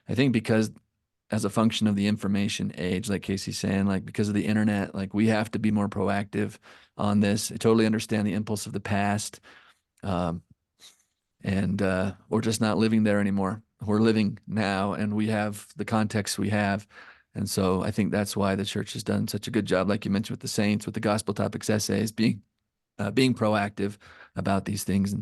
I think because as a function of the information age, like Casey's saying, like because of the internet, like we have to be more proactive on this. I totally understand the impulse of the past. Um, and we're just not living there anymore. We're living now, and we have the context we have. And so I think that's why the church has done such a good job, like you mentioned with the saints, with the gospel topics essays, being proactive about these things.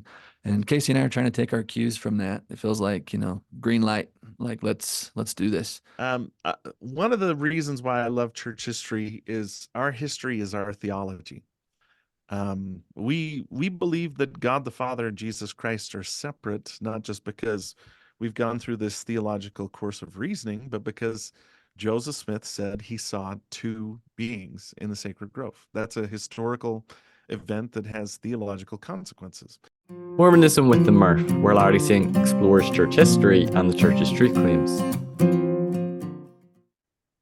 And Casey and I are trying to take our cues from that. It feels like, green light, like let's do this. One of the reasons why I love church history is our history is our theology. We believe that God the Father and Jesus Christ are separate, not just because we've gone through this theological course of reasoning, but because Joseph Smith said he saw two beings in the sacred grove. That's a historical event that has theological consequences. Mormonism with the Murph, where Larry Singh explores church history and the church's truth claims.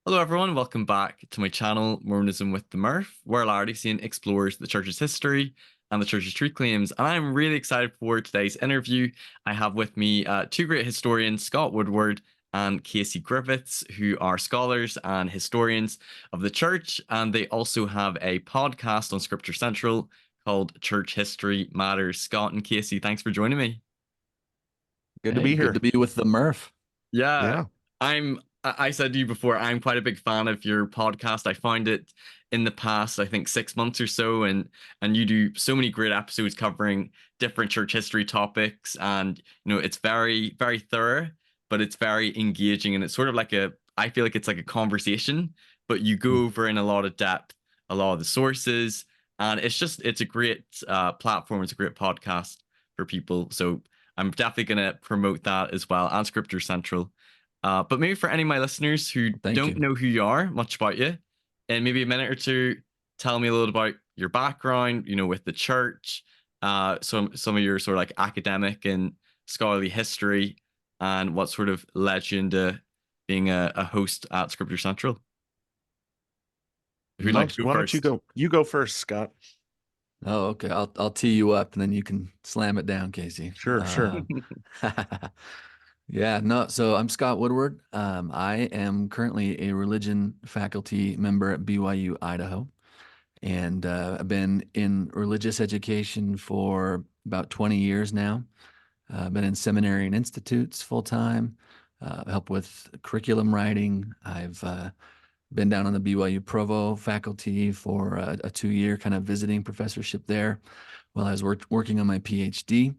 Hello everyone, welcome back to my channel, Mormonism with the Murph, where Larry Singh explores the church's history and the church's truth claims. And I'm really excited for today's interview. I have with me two great historians, Scott Woodward and Casey Griffiths, who are scholars and historians of the church. And they also have a podcast on Scripture Central called Church History Matters. Scott and Casey, thanks for joining me. Good to be here. Good to be with the Murph. Yeah. I said to you before, I'm quite a big fan of your podcast. I found it in the past, I think 6 months or so, and you do so many great episodes covering different church history topics, and it's very, very thorough, but it's very engaging, and it's sort of like I feel like it's like a conversation, but you go over in a lot of depth, a lot of the sources, and it's a great platform. It's a great podcast for people. So I'm definitely going to promote that as well, and Scripture Central. But maybe for any of my listeners who don't know who you are, much about you, and maybe a minute or two, tell me a little about your background, with the church, some of your sort of like academic and scholarly history, and what sort of led you into being a host at Scripture Central. Why don't you go? You go first, Scott. Oh, okay. I'll tee you up, and then you can slam it down, Casey. Sure. Yeah, no. So I'm Scott Woodward. I am currently a religion faculty member at BYU, Idaho, and I've been in religious education for about 20 years now. I've been in seminary and institutes full time, help with curriculum writing. I've been down on the BYU Provo faculty for a 2-year kind of visiting professorship there while I was working on my PhD.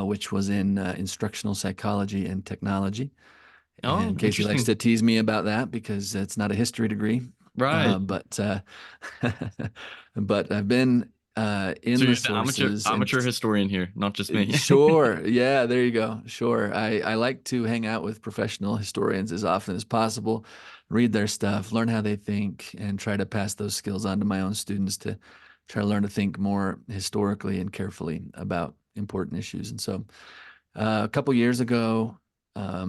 Which was in instructional psychology and technology. And Casey likes to tease me about that because it's not a history degree. Right. But I've been in so the sources. Amateur historian here, not just me. Sure. Yeah, there you go. Sure. I like to hang out with professional historians as often as possible, read their stuff, learn how they think, and try to pass those skills on to my own students to try to learn to think more historically and carefully about important issues. And so a couple years ago, I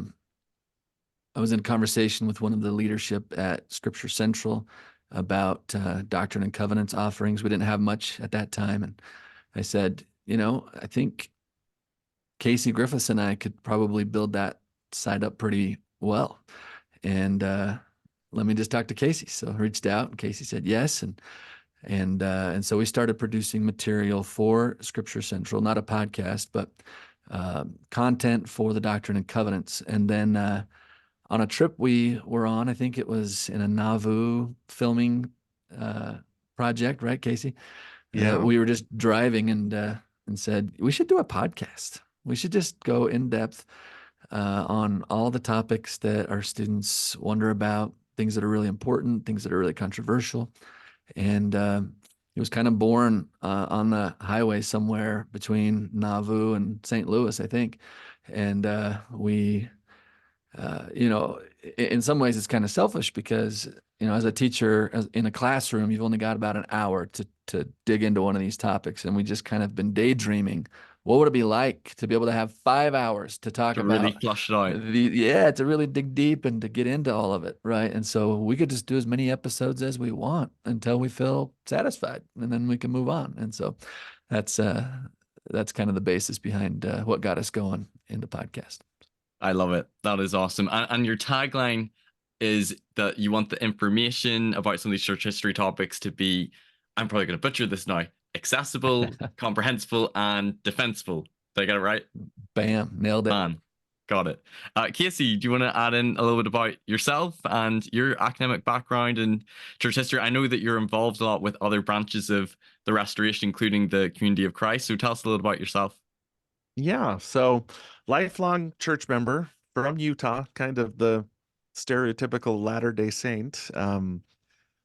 was in conversation with one of the leadership at Scripture Central about Doctrine and Covenants offerings. We didn't have much at that time. And I said, I think Casey Griffiths and I could probably build that side up pretty well. And let me just talk to Casey. So I reached out, and Casey said yes. And so we started producing material for Scripture Central, not a podcast, but content for the Doctrine and Covenants. And then on a trip we were on, I think it was in a Nauvoo filming project, right, Casey? Yeah. We were just driving and said, we should do a podcast. We should just go in depth on all the topics that our students wonder about, things that are really important, things that are really controversial. And it was kind of born on the highway somewhere between Nauvoo and St. Louis, I think. And we, in some ways it's kind of selfish because, as a teacher in a classroom, you've only got about an hour to dig into one of these topics. And we just kind of been daydreaming. What would it be like to be able to have 5 hours to talk about really flush it out? To really dig deep and to get into all of it, right? And so we could just do as many episodes as we want until we feel satisfied, and then we can move on. And so that's kind of the basis behind what got us going into podcast. I love it. That is awesome. And your tagline is that you want the information about some of these church history topics to be, I'm probably going to butcher this now, accessible, comprehensible, and defensible. Did I get it right? Bam, nailed it. Man, got it. Casey, do you want to add in a little bit about yourself and your academic background in church history? I know that you're involved a lot with other branches of the Restoration, including the Community of Christ. So tell us a little about yourself. Yeah, so lifelong church member from Utah, kind of the stereotypical Latter-day Saint.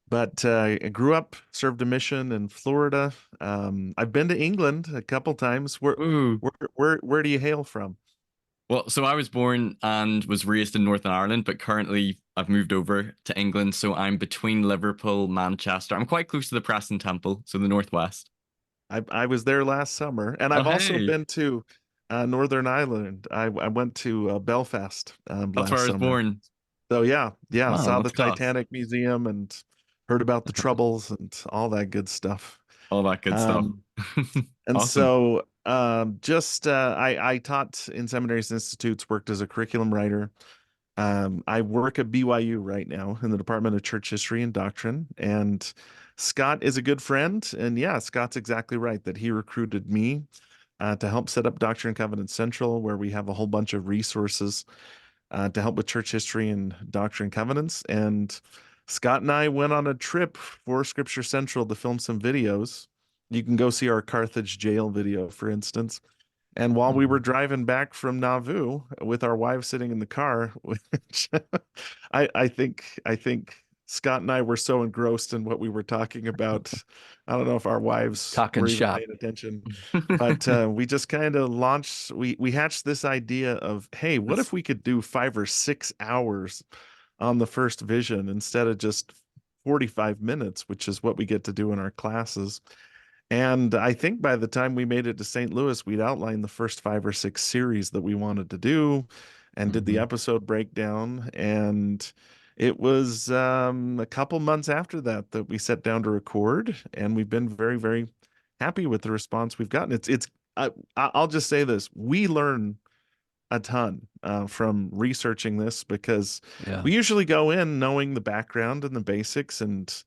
But I grew up, served a mission in Florida. I've been to England a couple times. Ooh. Where do you hail from? Well, so I was born and was raised in Northern Ireland, but currently I've moved over to England. So I'm between Liverpool, Manchester. I'm quite close to the Kirtland Temple, so the Northwest. I was there last summer, and Oh, I've also hey, been to Northern Ireland. I went to Belfast that's where last I was summer. born. So yeah, Wow, saw the that's class. Titanic Museum and heard about the Troubles and all that good stuff. All that good stuff. Um, and Awesome. so just I taught in seminaries and institutes, worked as a curriculum writer. I work at BYU right now in the Department of Church History and Doctrine, and Scott is a good friend. And yeah, Scott's exactly right that he recruited me to help set up Doctrine and Covenants Central, where we have a whole bunch of resources to help with church history and Doctrine and Covenants. And Scott and I went on a trip for Scripture Central to film some videos. You can go see our Carthage jail video, for instance. And while we were driving back from Nauvoo with our wives sitting in the car, which I think Scott and I were so engrossed in what we were talking about. I don't know if our wives Talking were even shop. paying attention, but we just kind of launched. We hatched this idea of, hey, what if we could do 5 or 6 hours on the first vision instead of just 45 minutes, which is what we get to do in our classes. And I think by the time we made it to St. Louis, we'd outlined the first 5 or 6 series that we wanted to do and did the episode breakdown. And it was a couple months after that that we sat down to record, and we've been very, very happy with the response we've gotten. I'll just say this: we learn a ton from researching this because Yeah. we usually go in knowing the background and the basics and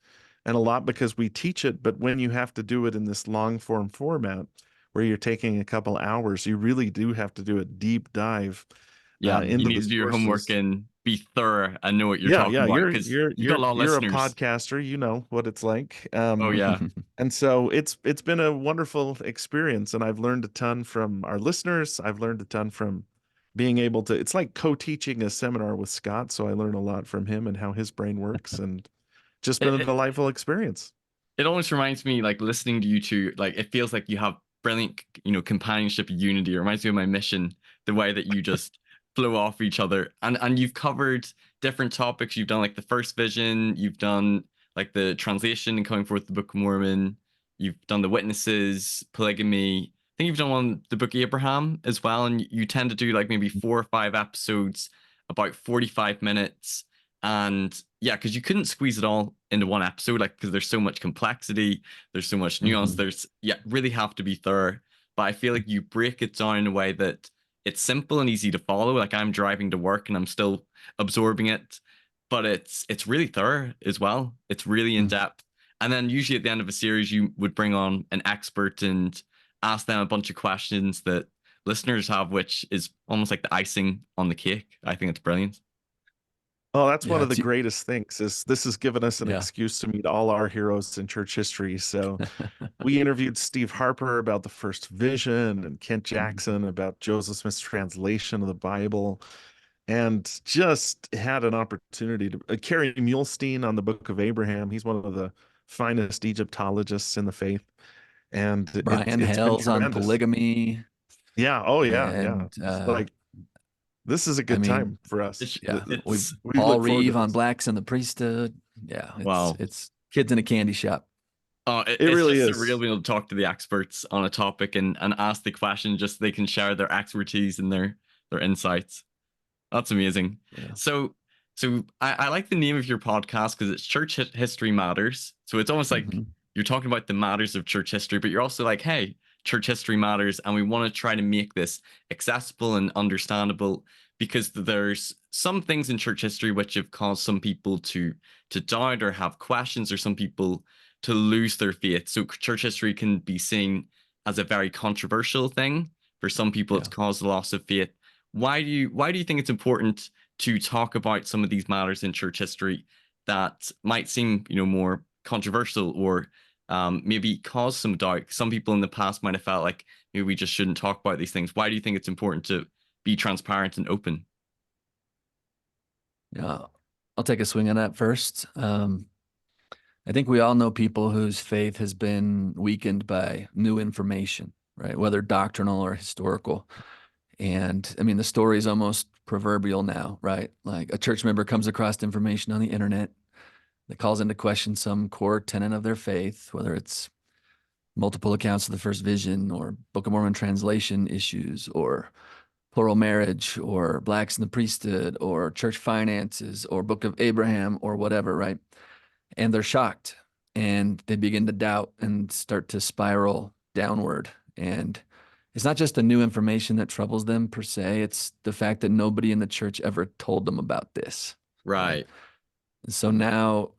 a lot because we teach it. But when you have to do it in this long form format where you're taking a couple hours, you really do have to do a deep dive Yeah, you into need the to do your homework sources. and be thorough and know what you're Yeah, talking yeah, about you're because you're you've got you're a lot of you're a listeners. podcaster, you know what it's like. Oh, yeah. And so it's been a wonderful experience, and I've learned a ton from our listeners. I've learned a ton from being able to, it's like co-teaching a seminar with Scott, so I learn a lot from him and how his brain works, and just been a It, delightful experience. it almost reminds me, like listening to you two, like it feels like you have brilliant, companionship and unity. It reminds me of my mission, the way that you just flow off each other. And you've covered different topics. You've done like the first vision, you've done like the translation and coming forth the Book of Mormon, you've done the witnesses, polygamy. I think you've done one, the Book of Abraham as well. And you tend to do like maybe 4 or 5 episodes, about 45 minutes. And yeah, because you couldn't squeeze it all into one episode, like because there's so much complexity, there's so much nuance. There's really have to be thorough. But I feel like you break it down in a way that it's simple and easy to follow. Like I'm driving to work and I'm still absorbing it, but it's really thorough as well. It's really in depth. And then usually at the end of a series, you would bring on an expert and ask them a bunch of questions that listeners have, which is almost like the icing on the cake. I think it's brilliant. Oh, that's one Yeah, of the greatest things is this has given us an yeah. excuse to meet all our heroes in church history. So we interviewed Steve Harper about the first vision and Kent Jackson about Joseph Smith's translation of the Bible, and just had an opportunity to Kerry Muhlestein on the Book of Abraham. He's one of the finest Egyptologists in the faith, and Brian it's been Hales on tremendous. polygamy. Yeah. Oh yeah. And It's like this is a good time for us. yeah, We Paul look forward to Reeve on this. blacks in the priesthood. Yeah, Wow. it's kids in a candy shop. Oh, It it's really just is. surreal being able to talk to the experts on a topic and ask the question, just so they can share their expertise and their insights. That's amazing. Yeah. So I like the name of your podcast because it's Church History Matters. So it's almost like you're talking about the matters of church history, but you're also like, hey, church history matters, and we want to try to make this accessible and understandable because there's some things in church history which have caused some people to doubt or have questions, or some people to lose their faith. So church history can be seen as a very controversial thing. For some people, it's Yeah. caused a loss of faith. Why do you think it's important to talk about some of these matters in church history that might seem, more controversial, or maybe cause some doubt? Some people in the past might have felt like maybe we just shouldn't talk about these things. Why do you think it's important to be transparent and open? Yeah. I'll take a swing on that first. I think we all know people whose faith has been weakened by new information, right? Whether doctrinal or historical. And I mean, the story is almost proverbial now, right? Like a church member comes across information on the internet that calls into question some core tenet of their faith, whether it's multiple accounts of the first vision or Book of Mormon translation issues or plural marriage or blacks in the priesthood or church finances or Book of Abraham or whatever, right? And they're shocked and they begin to doubt and start to spiral downward. And it's not just the new information that troubles them per se, it's the fact that nobody in the church ever told them about this. Right. Right. And so now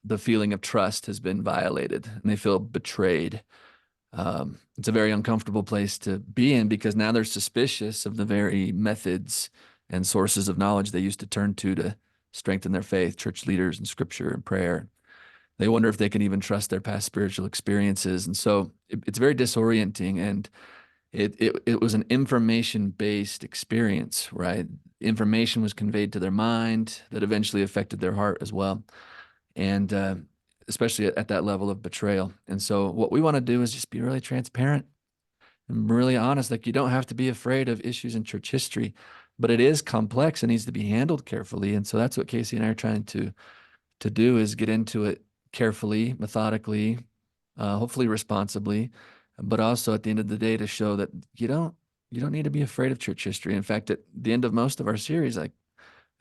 the feeling of trust has been violated and they feel betrayed. It's a very uncomfortable place to be in because now they're suspicious of the very methods and sources of knowledge they used to turn to strengthen their faith, church leaders and scripture and prayer. They wonder if they can even trust their past spiritual experiences. And so it's very disorienting. And it was an information-based experience, right? Information was conveyed to their mind that eventually affected their heart as well. And especially at that level of betrayal. And so what we want to do is just be really transparent and really honest. Like you don't have to be afraid of issues in church history, but it is complex and needs to be handled carefully. And so that's what Casey and I are trying to do is get into it carefully, methodically, hopefully responsibly, but also at the end of the day to show that you don't need to be afraid of church history. In fact, at the end of most of our series, I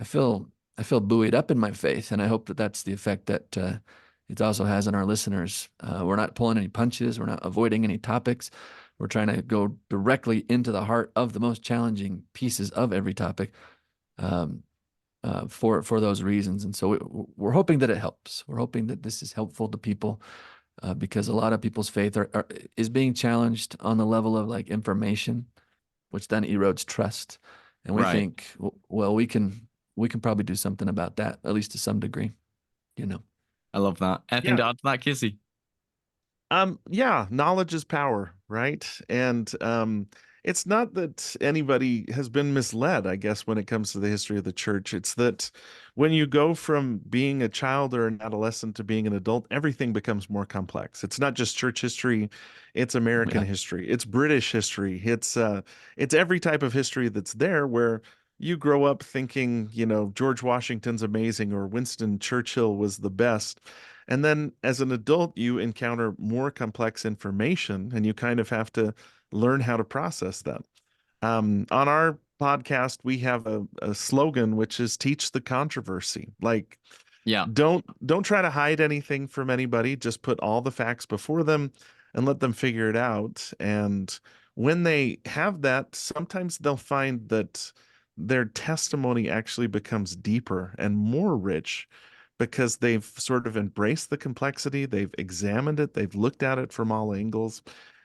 feel buoyed up in my faith, and I hope that that's the effect that it also has on our listeners. We're not pulling any punches. We're not avoiding any topics. We're trying to go directly into the heart of the most challenging pieces of every topic for those reasons. And so we're hoping that it helps. We're hoping that this is helpful to people because a lot of people's faith is being challenged on the level of like information, which then erodes trust. And we Right. think, well, we can probably do something about that, at least to some degree, I love that. Anything to add to that, Casey? Yeah, knowledge is power, right? And it's not that anybody has been misled, I guess, when it comes to the history of the church. It's that when you go from being a child or an adolescent to being an adult, everything becomes more complex. It's not just church history, it's American Yeah. history, it's British history, it's every type of history that's there where you grow up thinking, George Washington's amazing or Winston Churchill was the best. And then as an adult, you encounter more complex information and you kind of have to learn how to process that. On our podcast, we have a slogan, which is teach the controversy. Like, Yeah. don't try to hide anything from anybody. Just put all the facts before them and let them figure it out. And when they have that, sometimes they'll find that their testimony actually becomes deeper and more rich because they've sort of embraced the complexity, they've examined it, they've looked at it from all angles,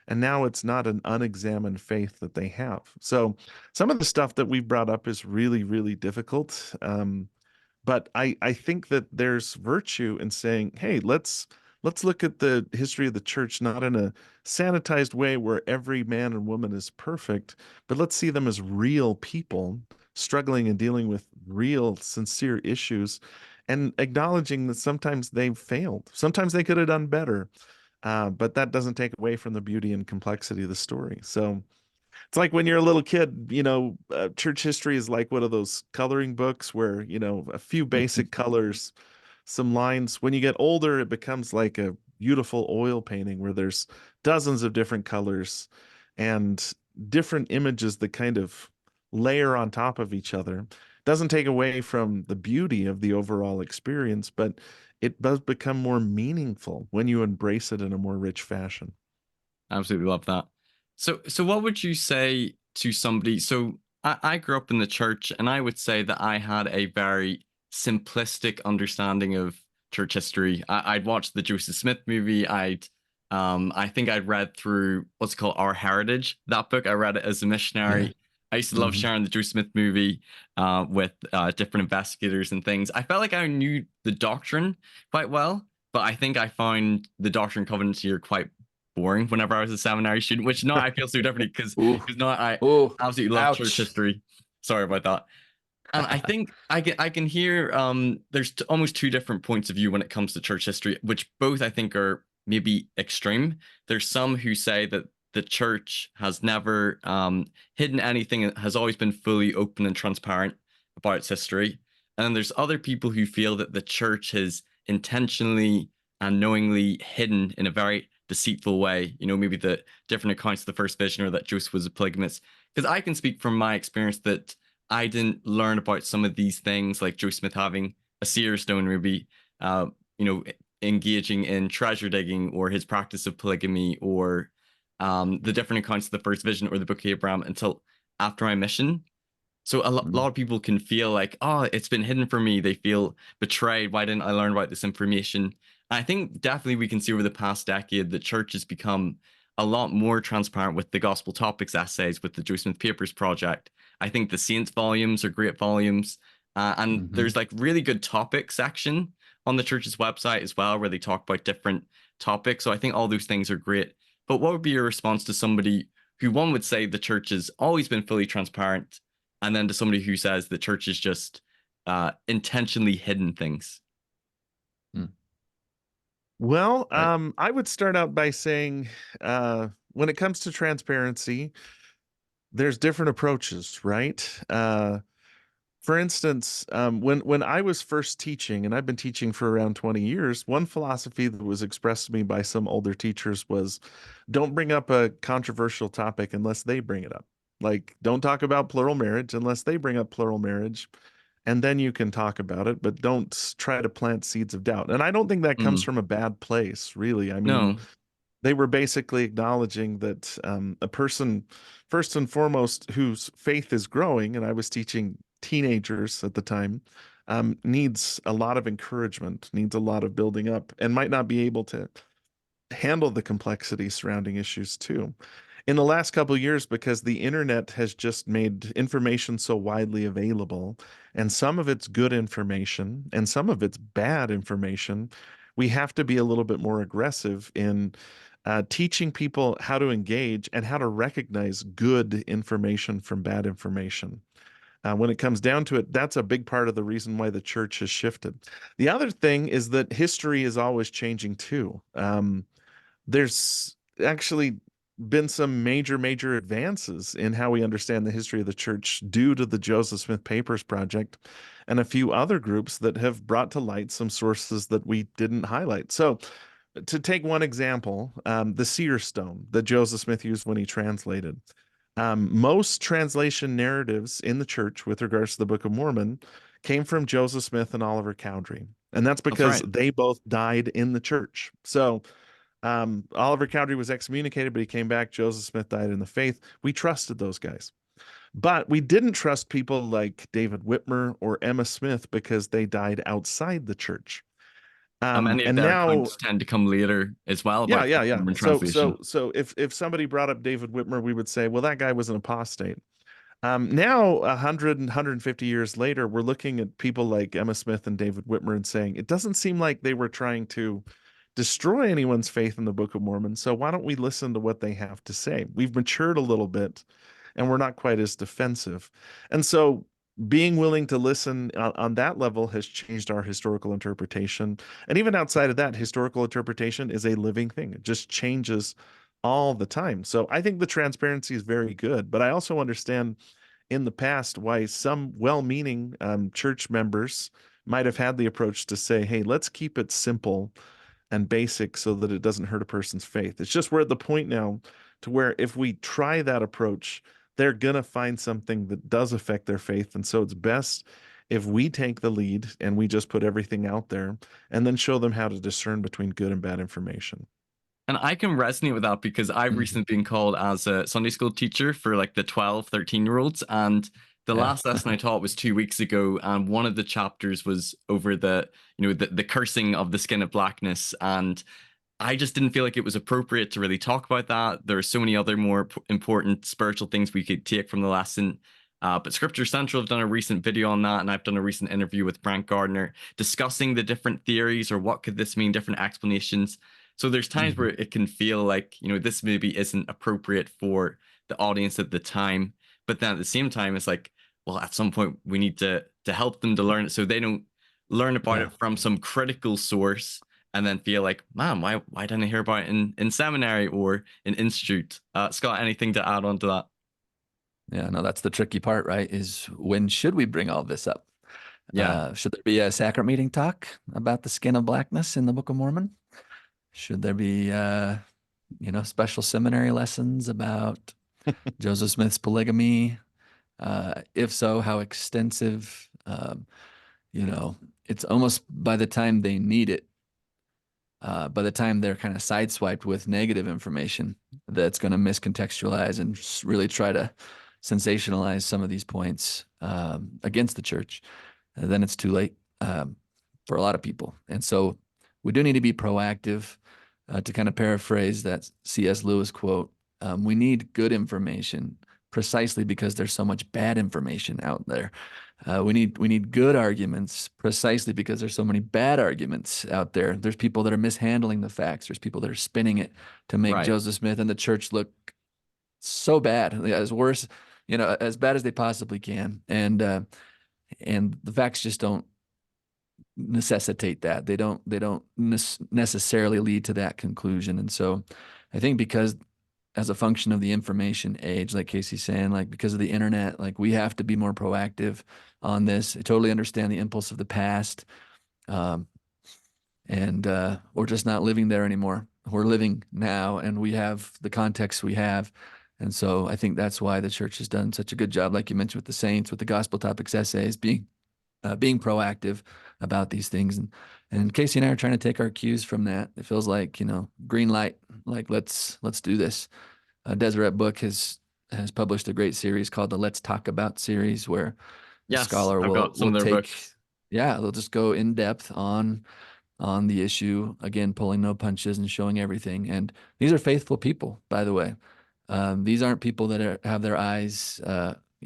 and now it's not an unexamined faith that they have. So some of the stuff that we've brought up is really, really difficult. But I think that there's virtue in saying, hey, let's look at the history of the church not in a sanitized way where every man and woman is perfect, but let's see them as real people struggling and dealing with real, sincere issues and acknowledging that sometimes they've failed. Sometimes they could have done better, but that doesn't take away from the beauty and complexity of the story. So it's like when you're a little kid, church history is like one of those coloring books where, a few basic colors, some lines. When you get older, it becomes like a beautiful oil painting where there's dozens of different colors and different images that kind of layer on top of each other. Doesn't take away from the beauty of the overall experience, but it does become more meaningful when you embrace it in a more rich fashion. Absolutely love that. So what would you say to somebody? So I grew up in the church, and I would say that I had a very simplistic understanding of church history. I'd watched the Joseph Smith movie. I think I'd read through what's called Our Heritage. That book, I read it as a Yeah. missionary. I used to love Hmm. sharing the Joseph Smith movie with different investigators and things. I felt like I knew the doctrine quite well, but I think I found the Doctrine and Covenants here quite boring whenever I was a seminary student, which now I feel so differently because Ooh, now I ooh, absolutely love church ouch. history. Sorry about that. And I think I can hear there's almost two different points of view when it comes to church history, which both I think are maybe extreme. There's some who say that the church has never hidden anything, it has always been fully open and transparent about its history. And then there's other people who feel that the church has intentionally and knowingly hidden in a very deceitful way. You know, maybe the different accounts of the first vision or that Joseph was a polygamist. Because I can speak from my experience that I didn't learn about some of these things, like Joe Smith having a seer stone, maybe, you know, engaging in treasure digging, or his practice of polygamy, or the different accounts of the first vision or the Book of Abraham until after my mission. So lot of people can feel like, oh, it's been hidden from me. They feel betrayed. Why didn't I learn about this information? And I think definitely we can see over the past decade the church has become a lot more transparent with the gospel topics essays, with the Joe Smith Papers project. I think the Saints volumes are great volumes. And Hmm. there's like really good topic section on the church's website as well, where they talk about different topics. So I think all those things are great. But what would be your response to somebody who, one, would say the church has always been fully transparent, and then to somebody who says the church is just intentionally hidden things? Well, Right. I would start out by saying, when it comes to transparency, there's different approaches, right? For instance, when I was first teaching, and I've been teaching for around 20 years, one philosophy that was expressed to me by some older teachers was, don't bring up a controversial topic unless they bring it up. Like, don't talk about plural marriage unless they bring up plural marriage, and then you can talk about it, but don't try to plant seeds of doubt. And I don't think that comes Mm, from a bad place, really. I mean, no. they were basically acknowledging that a person, first and foremost, whose faith is growing, and I was teaching teenagers at the time, needs a lot of encouragement, needs a lot of building up, and might not be able to handle the complexity surrounding issues too. In the last couple of years, because the internet has just made information so widely available, and some of it's good information and some of it's bad information, we have to be a little bit more aggressive in teaching people how to engage and how to recognize good information from bad information. When it comes down to it, that's a big part of the reason why the church has shifted. The other thing is that history is always changing too. There's actually been some major advances in how we understand the history of the church due to the Joseph Smith Papers Project and a few other groups that have brought to light some sources that we didn't highlight. So, to take one example, the seer stone that Joseph Smith used when he translated. Most translation narratives in the church with regards to the Book of Mormon came from Joseph Smith and Oliver Cowdery. And that's That's because right. they both died in the church. So, Oliver Cowdery was excommunicated, but he came back. Joseph Smith died in the faith. We trusted those guys. But we didn't trust people like David Whitmer or Emma Smith because they died outside the church. Many of And their now, accounts tend to come later as well yeah, about yeah, the yeah. Mormon So, translation. so, so if somebody brought up David Whitmer, we would say, well, that guy was an apostate. Now, 150 years later, we're looking at people like Emma Smith and David Whitmer and saying, it doesn't seem like they were trying to destroy anyone's faith in the Book of Mormon. So why don't we listen to what they have to say? We've matured a little bit and we're not quite as defensive. And so being willing to listen on that level has changed our historical interpretation. And even outside of that, historical interpretation is a living thing. It just changes all the time. So I think the transparency is very good, but I also understand in the past why some well-meaning church members might have had the approach to say, hey, let's keep it simple and basic so that it doesn't hurt a person's faith. It's just we're at the point now to where if we try that approach, they're gonna find something that does affect their faith. And so it's best if we take the lead and we just put everything out there and then show them how to discern between good and bad information. And I can resonate with that because I've Mhm. recently been called as a Sunday school teacher for like the 12, 13-year-olds. And the Yeah. last lesson I taught was 2 weeks ago. And one of the chapters was over the cursing of the skin of blackness. And I just didn't feel like it was appropriate to really talk about that. There are so many other more important spiritual things we could take from the lesson. But Scripture Central have done a recent video on that, and I've done a recent interview with Brent Gardner discussing the different theories or what could this mean, different explanations. So there's times Mhm. where it can feel like, this maybe isn't appropriate for the audience at the time. But then at the same time, it's like, well, at some point we need to help them to learn it so they don't learn about Yeah. it from some critical source and then feel like, man, why didn't I hear about it in seminary or in institute? Scott, anything to add on to that? Yeah, no, that's the tricky part, right? Is when should we bring all this up? Yeah, Should there be a sacrament meeting talk about the skin of blackness in the Book of Mormon? Should there be, special seminary lessons about Joseph Smith's polygamy? If so, how extensive? It's almost by the time they need it, by the time they're kind of sideswiped with negative information, that's going to miscontextualize and really try to sensationalize some of these points against the church, then it's too late for a lot of people. And so we do need to be proactive. To kind of paraphrase that C.S. Lewis quote, we need good information precisely because there's so much bad information out there. We need good arguments precisely because there's so many bad arguments out there. There's people that are mishandling the facts. There's people that are spinning it to make right. Joseph Smith and the church look so bad, as worse, as bad as they possibly can. And the facts just don't necessitate that. They don't necessarily lead to that conclusion. And so I think because as a function of the information age, like Casey's saying, like because of the internet, like we have to be more proactive on this. I totally understand the impulse of the past. Um, and we're just not living there anymore. We're living now and we have the context we have. And so I think that's why the church has done such a good job, like you mentioned with the saints, with the gospel topics essays, being proactive about these things. And Casey and I are trying to take our cues from that. It feels like, green light, like let's do this. Deseret Book has published a great series called the Let's Talk About series, where the Yes, scholar I've will got some of their take, books. yeah, they'll just go in depth on the issue, again, pulling no punches and showing everything. And these are faithful people, by the way. These aren't people that have their eyes,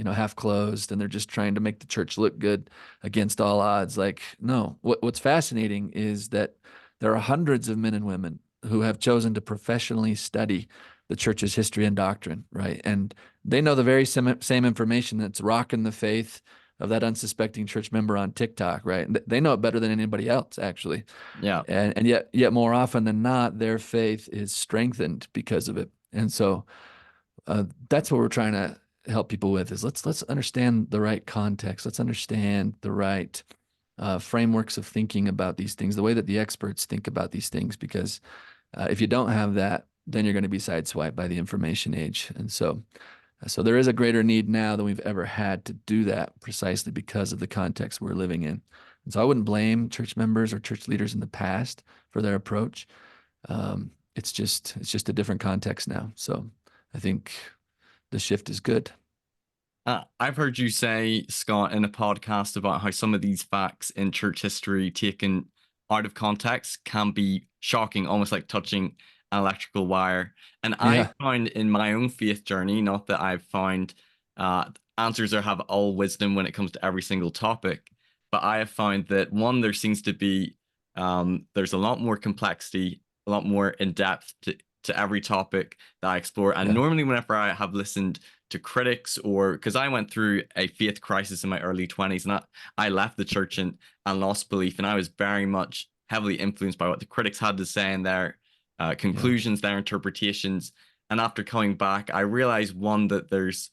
half closed and they're just trying to make the church look good against all odds. Like, no, what's fascinating is that there are hundreds of men and women who have chosen to professionally study the church's history and doctrine, right? And they know the very same information that's rocking the faith of that unsuspecting church member on TikTok, right? They know it better than anybody else, actually. Yeah. And yet more often than not, their faith is strengthened because of it. And so that's what we're trying to help people with is let's understand the right context. Let's understand the right frameworks of thinking about these things, the way that the experts think about these things, because if you don't have that, then you're going to be sideswiped by the information age. And so there is a greater need now than we've ever had to do that precisely because of the context we're living in. And so I wouldn't blame church members or church leaders in the past for their approach. It's just a different context now. So I think the shift is good. I've heard you say, Scott, in a podcast about how some of these facts in church history taken out of context can be shocking, almost like touching an electrical wire. And I Yeah. found in my own faith journey, not that I've found answers or have all wisdom when it comes to every single topic, but I have found that one, there seems to be there's a lot more complexity, a lot more in depth to every topic that I explore. And Yeah. normally, whenever I have listened to critics, or because I went through a faith crisis in my early 20s and I left the church and lost belief, and I was very much heavily influenced by what the critics had to say in their Yeah. conclusions, their interpretations. And after coming back, I realized one, that there's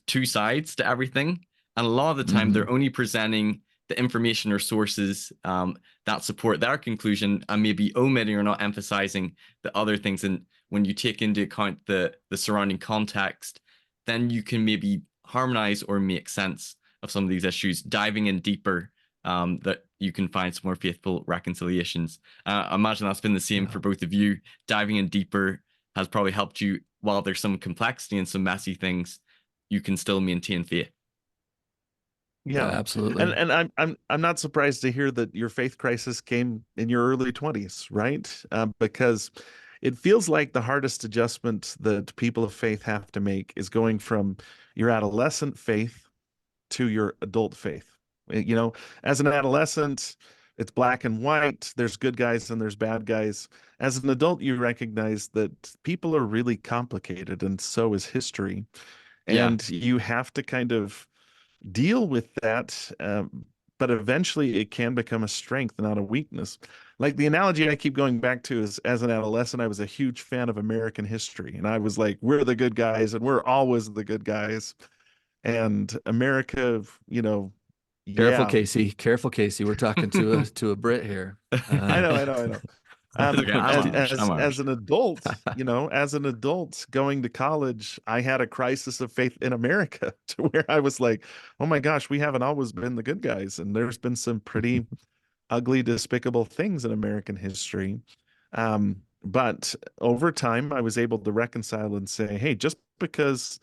two sides to everything, and a lot of the time Hmm. they're only presenting the information or sources that support their conclusion, and maybe omitting or not emphasizing the other things. And when you take into account the surrounding context, then you can maybe harmonize or make sense of some of these issues, diving in deeper that you can find some more faithful reconciliations. I imagine that's been the same for both of you. Diving in deeper has probably helped you. While there's some complexity and some messy things, you can still maintain faith. Yeah, Yeah. absolutely. And I'm not surprised to hear that your faith crisis came in your early 20s, right? Because it feels like the hardest adjustment that people of faith have to make is going from your adolescent faith to your adult faith. You know, as an adolescent, it's black and white. There's good guys and there's bad guys. As an adult, you recognize that people are really complicated, and so is history. Yeah, And you have to kind of deal with that. But eventually it can become a strength, not a weakness. Like the analogy I keep going back to is as an adolescent, I was a huge fan of American history. And I was like, we're the good guys and we're always the good guys. And America, you know, Careful, yeah, Casey. Careful, Casey. We're talking to a Brit here. I know. It's okay. I'm Irish. I'm As Irish. an adult, you know, as an adult going to college, I had a crisis of faith in America to where I was like, oh my gosh, we haven't always been the good guys. And there's been some pretty ugly, despicable things in American history. But over time, I was able to reconcile and say, hey, just because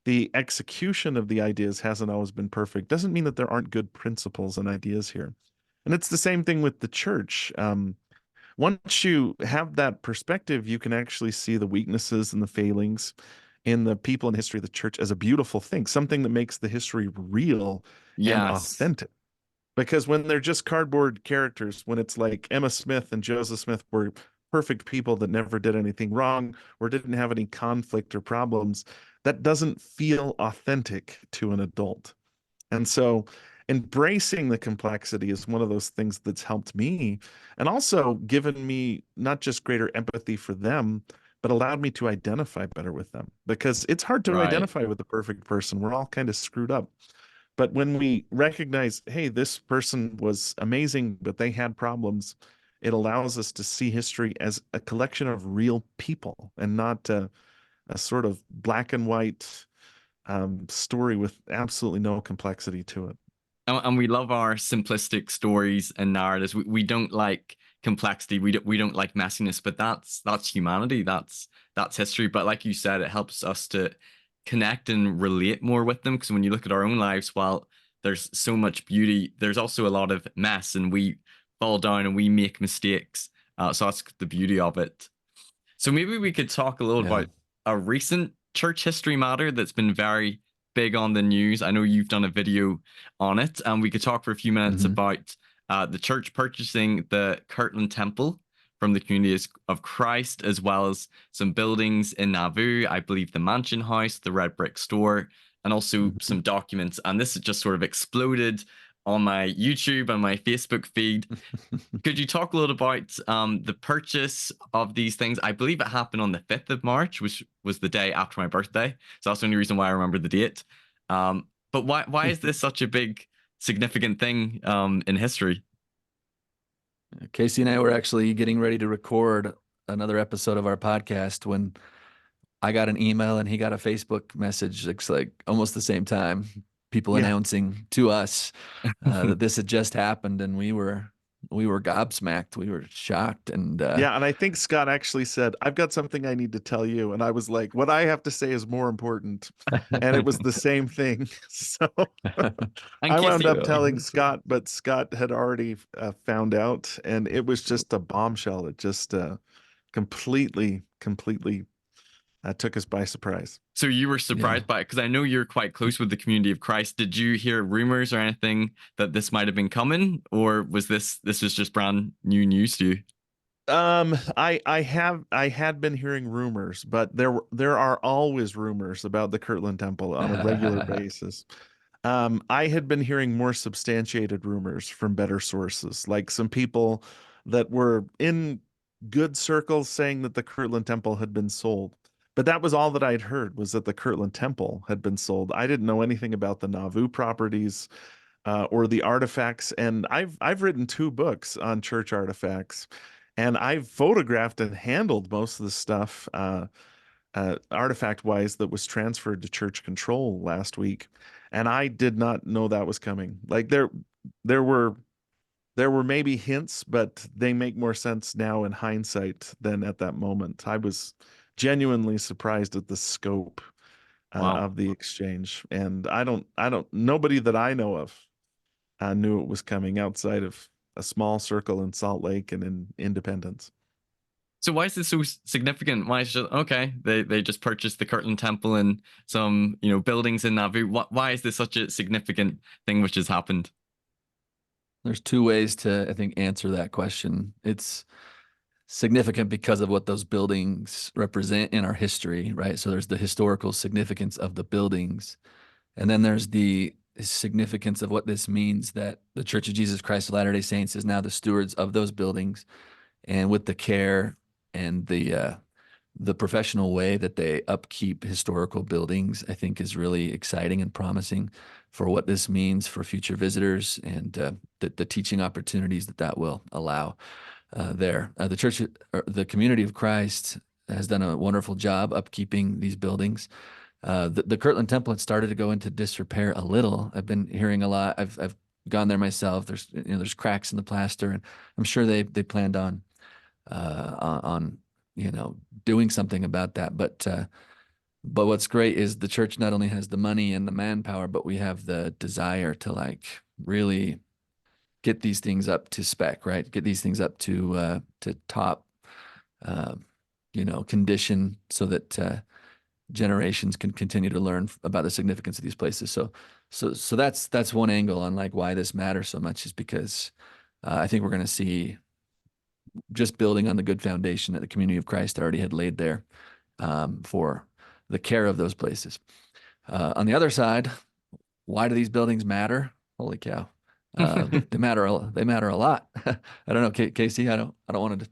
the execution of the ideas hasn't always been perfect doesn't mean that there aren't good principles and ideas here. And it's the same thing with the church. Once you have that perspective, you can actually see the weaknesses and the failings in the people and history of the church as a beautiful thing, something that makes the history real and Yes. authentic. Because when they're just cardboard characters, when it's like Emma Smith and Joseph Smith were perfect people that never did anything wrong or didn't have any conflict or problems, that doesn't feel authentic to an adult. And so embracing the complexity is one of those things that's helped me and also given me not just greater empathy for them, but allowed me to identify better with them because it's hard to Right. identify with the perfect person. We're all kind of screwed up. But when we recognize, hey, this person was amazing, but they had problems, it allows us to see history as a collection of real people and not a sort of black and white story with absolutely no complexity to it. And we love our simplistic stories and narratives. We don't like complexity. We don't like messiness. But that's humanity. That's history. But like you said, it helps us to connect and relate more with them. Because when you look at our own lives, while there's so much beauty, there's also a lot of mess, and we fall down and we make mistakes. So that's the beauty of it. So maybe we could talk a little Yeah. about a recent church history matter that's been very big on the news. I know you've done a video on it, and we could talk for a few minutes Mhm. about the church purchasing the Kirtland Temple from the Community of Christ, as well as some buildings in Nauvoo, I believe the Mansion House, the Red Brick Store, and also Mhm. some documents. And this has just sort of exploded on my YouTube and my Facebook feed. Could you talk a little about the purchase of these things? I believe it happened on the 5th of March, which was the day after my birthday. So that's the only reason why I remember the date. But why is this such a big, significant thing in history? Casey and I were actually getting ready to record another episode of our podcast when I got an email and he got a Facebook message. It's like almost the same time, people Yeah. announcing to us that this had just happened, and we were gobsmacked. We were shocked, and Yeah, and I think Scott actually said, I've got something I need to tell you. And I was like, what I have to say is more important. And it was the same thing. So And I wound Casey, up telling Scott, but Scott had already found out. And it was just a bombshell. It just completely took us by surprise. so you were Yeah. surprised by it because I know you're quite close with the Community of Christ. Did you hear rumors or anything that this might have been coming, or was this was just brand new news to you? I had been hearing rumors, but there are always rumors about the Kirtland Temple on a regular basis. I had been hearing more substantiated rumors from better sources, like some people that were in good circles saying that the Kirtland Temple had been sold. But that was all that I'd heard was that the Kirtland Temple had been sold. I didn't know anything about the Nauvoo properties or the artifacts. And I've written 2 books on church artifacts, and I've photographed and handled most of the stuff artifact wise that was transferred to church control last week. And I did not know that was coming. Like there were there were maybe hints, but they make more sense now in hindsight than at that moment. I was genuinely surprised at the scope Wow. of the exchange, and nobody that I know of knew it was coming outside of a small circle in Salt Lake and in Independence. So why is this so significant? Why is it just okay? They just purchased the Kirtland Temple and some buildings in Nauvoo. Why is this such a significant thing which has happened? There's two ways to, I think, answer that question. It's significant because of what those buildings represent in our history, right? So there's the historical significance of the buildings, and then there's the significance of what this means that the Church of Jesus Christ of Latter-day Saints is now the stewards of those buildings, and with the care and the professional way that they upkeep historical buildings, I think is really exciting and promising for what this means for future visitors and the teaching opportunities that will allow there. The church, or the community of Christ, has done a wonderful job upkeeping these buildings. The Kirtland Temple had started to go into disrepair a little. I've been hearing a lot. I've gone there myself. There's cracks in the plaster, and I'm sure they planned on doing something about that. But what's great is the church not only has the money and the manpower, but we have the desire to really get these things up to spec, right? Get these things up to top, condition, so that generations can continue to learn about the significance of these places. So that's one angle on why this matters so much, is because I think we're going to see, just building on the good foundation that the community of Christ already had laid there for the care of those places. On the other side, why do these buildings matter? Holy cow. They matter a lot. I don't know, Casey, I don't want to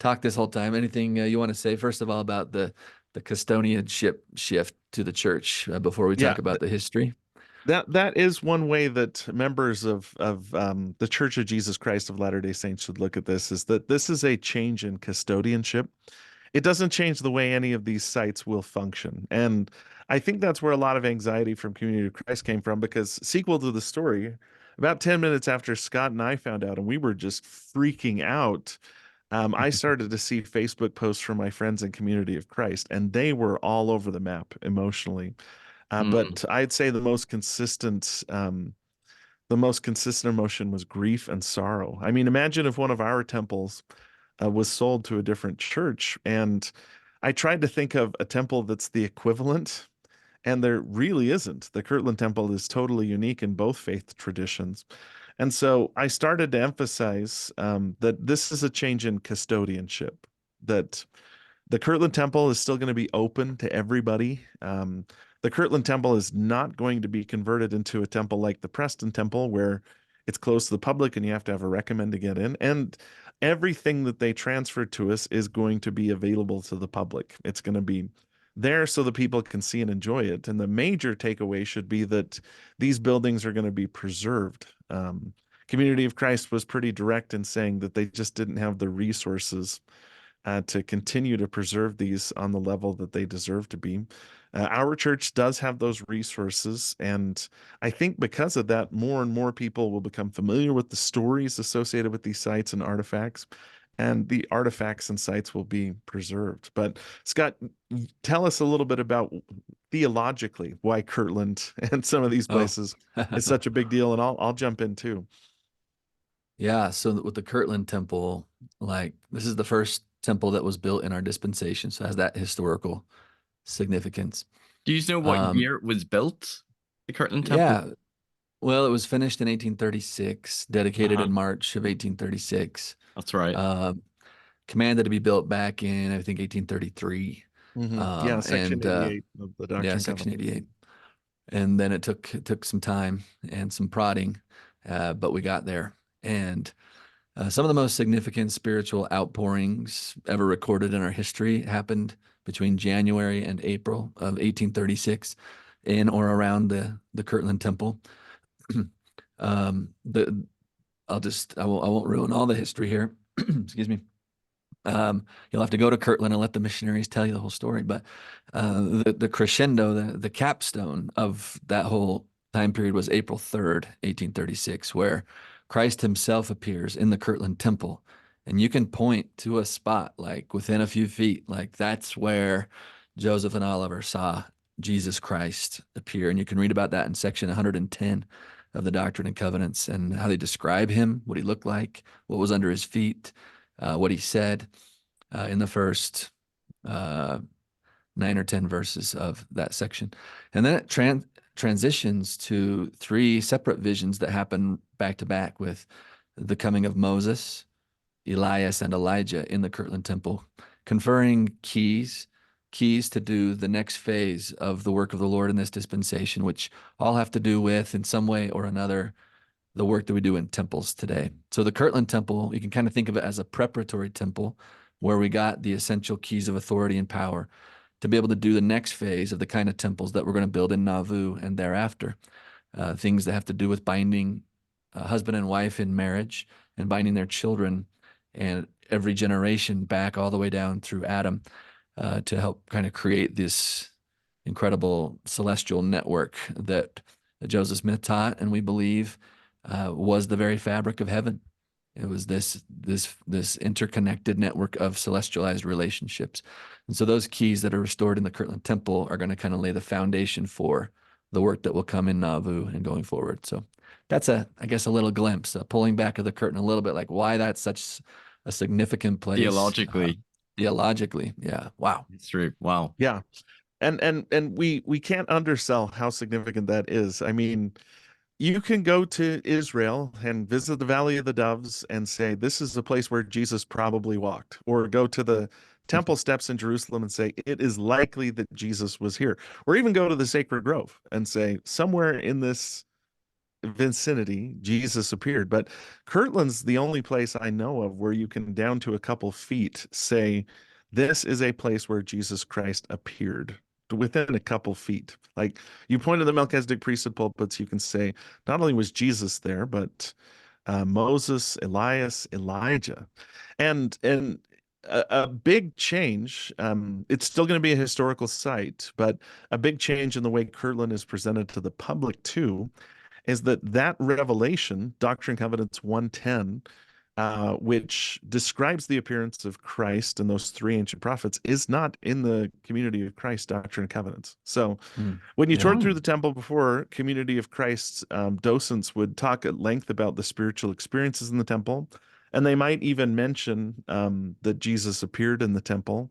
talk this whole time. Anything you want to say, first of all, about the custodianship shift to the church before we Yeah, talk about the history? that is one way that members of the Church of Jesus Christ of Latter-day Saints should look at this, is that this is a change in custodianship. It doesn't change the way any of these sites will function. And I think that's where a lot of anxiety from Community of Christ came from, because sequel to the story, about 10 minutes after Scott and I found out, and we were just freaking out, I started to see Facebook posts from my friends in Community of Christ, and they were all over the map emotionally. Mm. But I'd say the most consistent emotion was grief and sorrow. I mean, imagine if one of our temples was sold to a different church. And I tried to think of a temple that's the equivalent, and there really isn't. The Kirtland Temple is totally unique in both faith traditions. And so I started to emphasize that this is a change in custodianship, that the Kirtland Temple is still going to be open to everybody. The Kirtland Temple is not going to be converted into a temple like the Preston Temple, where it's closed to the public and you have to have a recommend to get in. And everything that they transferred to us is going to be available to the public. It's going to be there so the people can see and enjoy it. And the major takeaway should be that these buildings are going to be preserved. Community of Christ was pretty direct in saying that they just didn't have the resources to continue to preserve these on the level that they deserve to be. Our church does have those resources, and I think because of that, more and more people will become familiar with the stories associated with these sites and artifacts, and the artifacts and sites will be preserved. But Scott, tell us a little bit about theologically why Kirtland and some of these places is such a big deal, and I'll jump in too. Yeah, so with the Kirtland Temple, this is the first temple that was built in our dispensation, so it has that historical significance. Do you know what year it was built? The Kirtland Temple? Yeah, well, it was finished in 1836, dedicated in Uh-huh. March of 1836. That's right. Commanded to be built back in, I think, 1833. Yeah, Section And 88 of the Doctrine yeah, and Section Covenants. 88. And then it took some time and some prodding, but we got there. And some of the most significant spiritual outpourings ever recorded in our history happened between January and April of 1836 in or around the Kirtland Temple. I won't ruin all the history here. Excuse me. You'll have to go to Kirtland and let the missionaries tell you the whole story. But the crescendo, the capstone of that whole time period was April 3rd, 1836, where Christ himself appears in the Kirtland Temple. And you can point to a spot like within a few feet, like that's where Joseph and Oliver saw Jesus Christ appear. And you can read about that in section 110 of the Doctrine and Covenants, and how they describe him, what he looked like, what was under his feet, what he said in the first 9 or 10 verses of that section. And then it transitions to 3 separate visions that happen back to back, with the coming of Moses, Elias, and Elijah in the Kirtland Temple, conferring keys to do the next phase of the work of the Lord in this dispensation, which all have to do with, in some way or another, the work that we do in temples today. So the Kirtland Temple, you can kind of think of it as a preparatory temple where we got the essential keys of authority and power to be able to do the next phase of the kind of temples that we're going to build in Nauvoo and thereafter. Things that have to do with binding husband and wife in marriage, and binding their children and every generation back all the way down through Adam, to help kind of create this incredible celestial network that Joseph Smith taught, and we believe was the very fabric of heaven. It was this interconnected network of celestialized relationships. And so those keys that are restored in the Kirtland Temple are going to kind of lay the foundation for the work that will come in Nauvoo and going forward. So that's I guess a little glimpse, pulling back of the curtain a little bit, like why that's such a significant place. Theologically, yeah. Wow. It's true. Wow. Yeah. And we can't undersell how significant that is. I mean, you can go to Israel and visit the Valley of the Doves and say, this is the place where Jesus probably walked, or go to the temple steps in Jerusalem and say, it is likely that Jesus was here, or even go to the Sacred Grove and say, somewhere in this vicinity, Jesus appeared. But Kirtland's the only place I know of where you can, down to a couple feet, say, this is a place where Jesus Christ appeared, within a couple feet. Like, you point to the Melchizedek priesthood pulpits, you can say not only was Jesus there, but Moses, Elias, Elijah, and a big change. It's still going to be a historical site, but a big change in the way Kirtland is presented to the public too, is that revelation, Doctrine and Covenants 110, which describes the appearance of Christ and those 3 ancient prophets, is not in the Community of Christ Doctrine and Covenants. So when you toured through the temple before, Community of Christ docents would talk at length about the spiritual experiences in the temple, and they might even mention that Jesus appeared in the temple,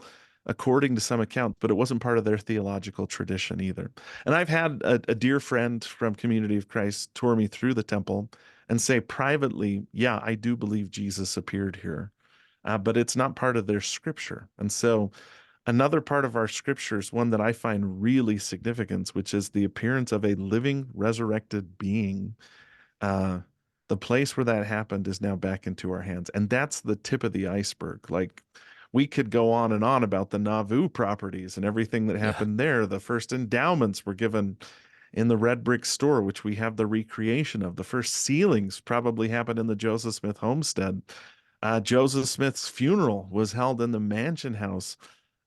according to some account, but it wasn't part of their theological tradition either. And I've had a dear friend from Community of Christ tour me through the temple and say privately, yeah, I do believe Jesus appeared here, but it's not part of their scripture. And so another part of our scriptures, one that I find really significant, which is the appearance of a living, resurrected being. The place where that happened is now back into our hands. And that's the tip of the iceberg. Like, we could go on and on about the Nauvoo properties and everything that happened there. The first endowments were given in the red brick store, which we have the recreation of. The first ceilings probably happened in the Joseph Smith homestead. Joseph Smith's funeral was held in the mansion house.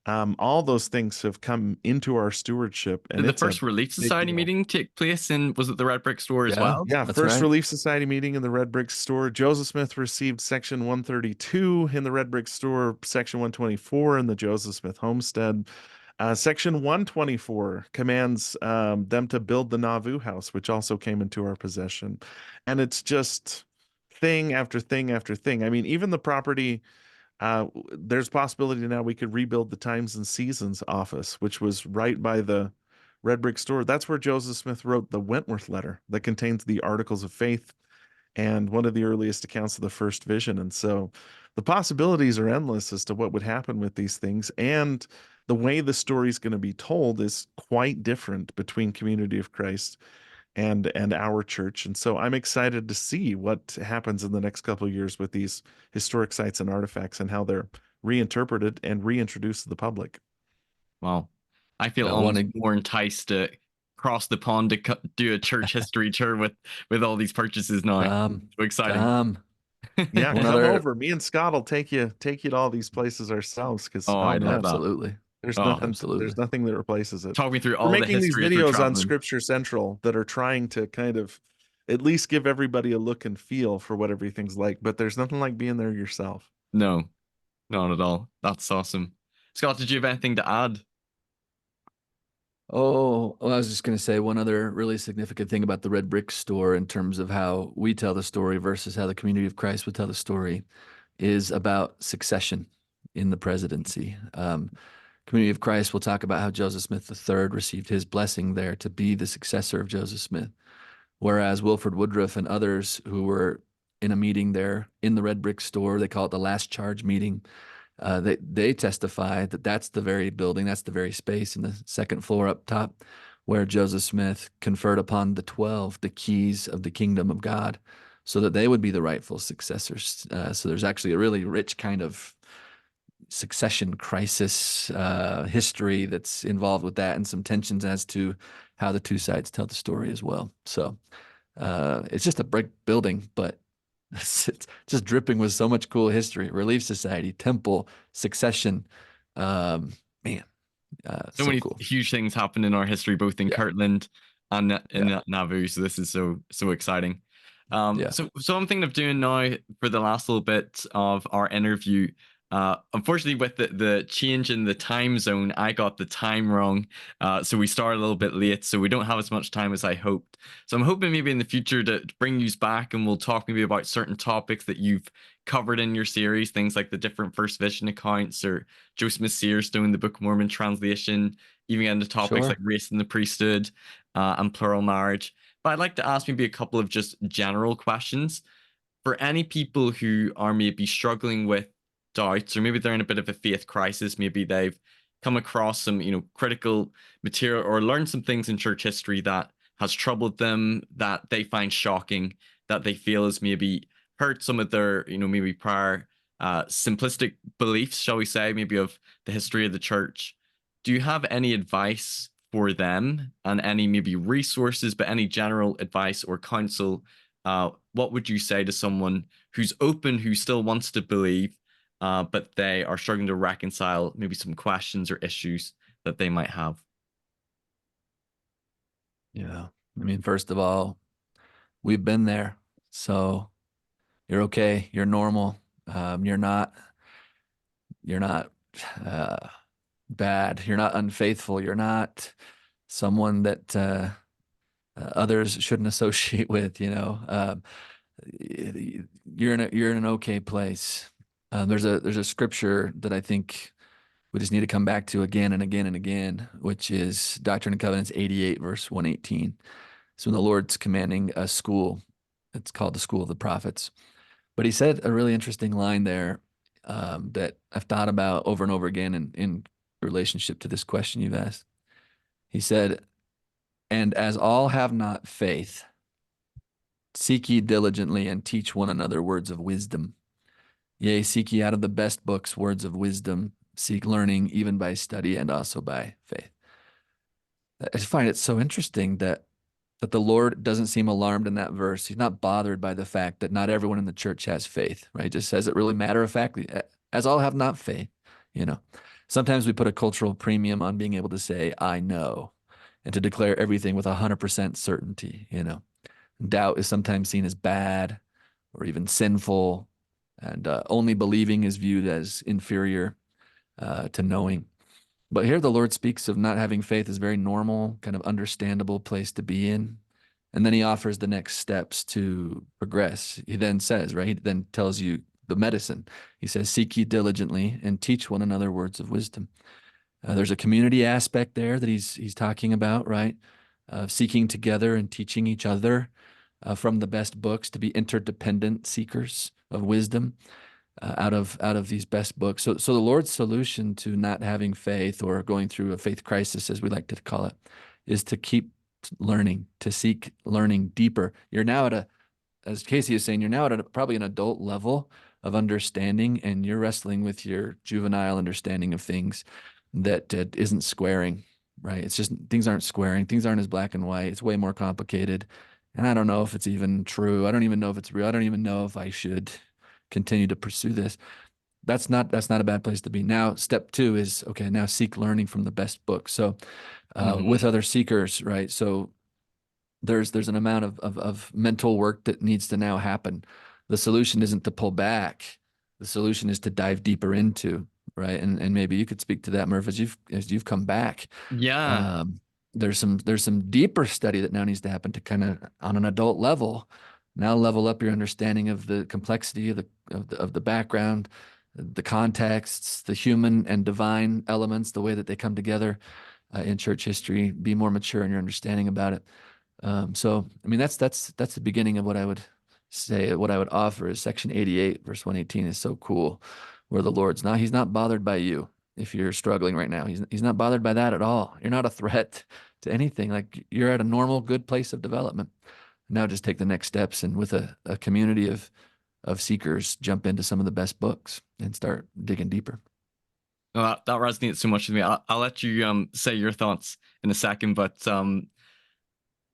All those things have come into our stewardship. And did the first Relief Society meeting take place in, was it the Red Brick Store as well? Yeah, first Relief Society meeting in the Red Brick Store. Joseph Smith received section 132 in the Red Brick Store, section 124 in the Joseph Smith homestead. Section 124 commands them to build the Nauvoo house, which also came into our possession. And it's just thing after thing after thing. I mean, even the property, there's possibility now we could rebuild the Times and Seasons office, which was right by the Red Brick Store. That's where Joseph Smith wrote the Wentworth letter that contains the Articles of Faith and one of the earliest accounts of the first vision. And so the possibilities are endless as to what would happen with these things. And the way the story is going to be told is quite different between Community of Christ and our church. And so I'm excited to see what happens in the next couple of years with these historic sites and artifacts and how they're reinterpreted and reintroduced to the public. Wow. I feel almost more enticed to cross the pond to do a church history tour with all these purchases now. So exciting. Yeah, come over. Me and Scott will take you to all these places ourselves, because I know absolutely. There's nothing that replaces it. Talk me through all the history. We're making these videos on Scripture Central that are trying to kind of at least give everybody a look and feel for what everything's like. But there's nothing like being there yourself. No, not at all. That's awesome. Scott, did you have anything to add? Oh, well, I was just going to say one other really significant thing about the red brick store in terms of how we tell the story versus how the community of Christ would tell the story is about succession in the presidency. Community of Christ will talk about how Joseph Smith III received his blessing there to be the successor of Joseph Smith, whereas Wilford Woodruff and others who were in a meeting there in the red brick store, they call it the last charge meeting. They testify that that's the very building, that's the very space in the second floor up top where Joseph Smith conferred upon the 12 the keys of the kingdom of God so that they would be the rightful successors. So there's actually a really rich kind of succession crisis history that's involved with that and some tensions as to how the two sides tell the story as well. So it's just a brick building, but it's just dripping with so much cool history. Relief Society, Temple, Succession. Man, So so many cool. huge things happened in our history, both in Yeah. Kirtland and in Yeah. Nauvoo. So this is so exciting. Yeah. So I'm thinking of doing now for the last little bit of our interview. Unfortunately, with the change in the time zone, I got the time wrong. So we started a little bit late, so we don't have as much time as I hoped. So I'm hoping maybe in the future to bring you back and we'll talk maybe about certain topics that you've covered in your series, things like the different First Vision accounts or Joseph Searstone, the Book of Mormon translation, even into topics Sure. like race in the priesthood and plural marriage. But I'd like to ask maybe a couple of just general questions for any people who are maybe struggling with doubts, or maybe they're in a bit of a faith crisis. Maybe they've come across some, critical material or learned some things in church history that has troubled them, that they find shocking, that they feel has maybe hurt some of their, maybe prior simplistic beliefs, shall we say, maybe of the history of the church. Do you have any advice for them and any maybe resources, but any general advice or counsel? What would you say to someone who's open, who still wants to believe, but they are struggling to reconcile maybe some questions or issues that they might have? Yeah. I mean, first of all, we've been there. So you're okay. You're normal. You're not uh, bad. You're not unfaithful. You're not someone that others shouldn't associate with. You're in an okay place. There's a scripture that I think we just need to come back to again and again and again, which is Doctrine and Covenants 88, verse 118. So when the Lord's commanding a school, it's called the School of the Prophets. But he said a really interesting line there that I've thought about over and over again in relationship to this question you've asked. He said, "And as all have not faith, seek ye diligently and teach one another words of wisdom. Yea, seek ye out of the best books words of wisdom. Seek learning even by study and also by faith." I just find it so interesting that the Lord doesn't seem alarmed in that verse. He's not bothered by the fact that not everyone in the church has faith, right? He just says it really matter of factly, as all have not faith, you know. Sometimes we put a cultural premium on being able to say, I know, and to declare everything with 100% certainty. Doubt is sometimes seen as bad or even sinful, and only believing is viewed as inferior to knowing. But here the Lord speaks of not having faith as very normal, kind of understandable place to be in. And then he offers the next steps to progress. He then says, right? He then tells you the medicine. He says, seek ye diligently and teach one another words of wisdom. There's a community aspect there that he's talking about, right? Seeking together and teaching each other from the best books, to be interdependent seekers of wisdom out of these best books. So the Lord's solution to not having faith or going through a faith crisis, as we like to call it, is to keep learning, to seek learning deeper. You're now as Casey is saying, you're now at probably an adult level of understanding, and you're wrestling with your juvenile understanding of things that isn't squaring, right? It's just things aren't squaring. Things aren't as black and white. It's way more complicated. And I don't know if it's even true. I don't even know if it's real. I don't even know if I should continue to pursue this. That's not a bad place to be. Now, step 2 is, okay, now seek learning from the best books. So with other seekers, right? So there's an amount of mental work that needs to now happen. The solution isn't to pull back. The solution is to dive deeper into, right? And maybe you could speak to that, Murph, as you've come back. Yeah. Um, there's some deeper study that now needs to happen to kind of on an adult level, now level up your understanding of the complexity of the background, the contexts, the human and divine elements, the way that they come together in church history. Be more mature in your understanding about it. So, I mean, that's the beginning of what I would say. What I would offer is section 88, verse 118 is so cool, where the Lord's not, he's not bothered by you if you're struggling right now. He's not bothered by that at all. You're not a threat to anything. Like you're at a normal, good place of development. Now just take the next steps and with a community of seekers, jump into some of the best books and start digging deeper. Oh, that resonates so much with me. I'll let you say your thoughts in a second, but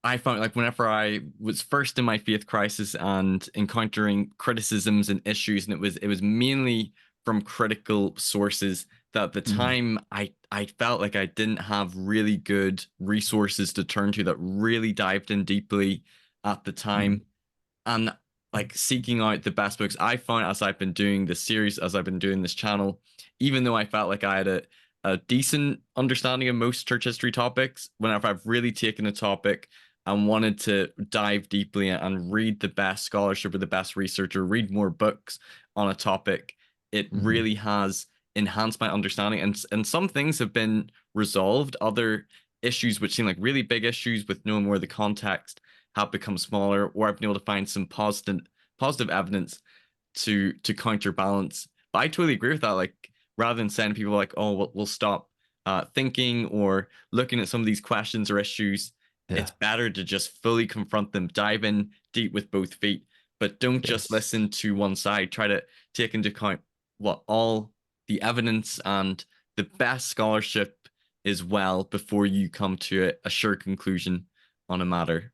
I found like whenever I was first in my faith crisis and encountering criticisms and issues, and it was mainly from critical sources that at the time I felt like I didn't have really good resources to turn to that really dived in deeply at the time. And like seeking out the best books I found as I've been doing this series, as I've been doing this channel, even though I felt like I had a decent understanding of most church history topics, whenever I've really taken a topic and wanted to dive deeply and read the best scholarship or the best research or read more books on a topic, it really has enhanced my understanding. And some things have been resolved. Other issues, which seem like really big issues with no more the context, have become smaller, or I've been able to find some positive evidence to counterbalance. But I totally agree with that. Like rather than saying people like, oh, we'll stop thinking or looking at some of these questions or issues, it's better to just fully confront them, dive in deep with both feet, but don't just listen to one side. Try to take into account what all the evidence and the best scholarship is well before you come to a sure conclusion on a matter.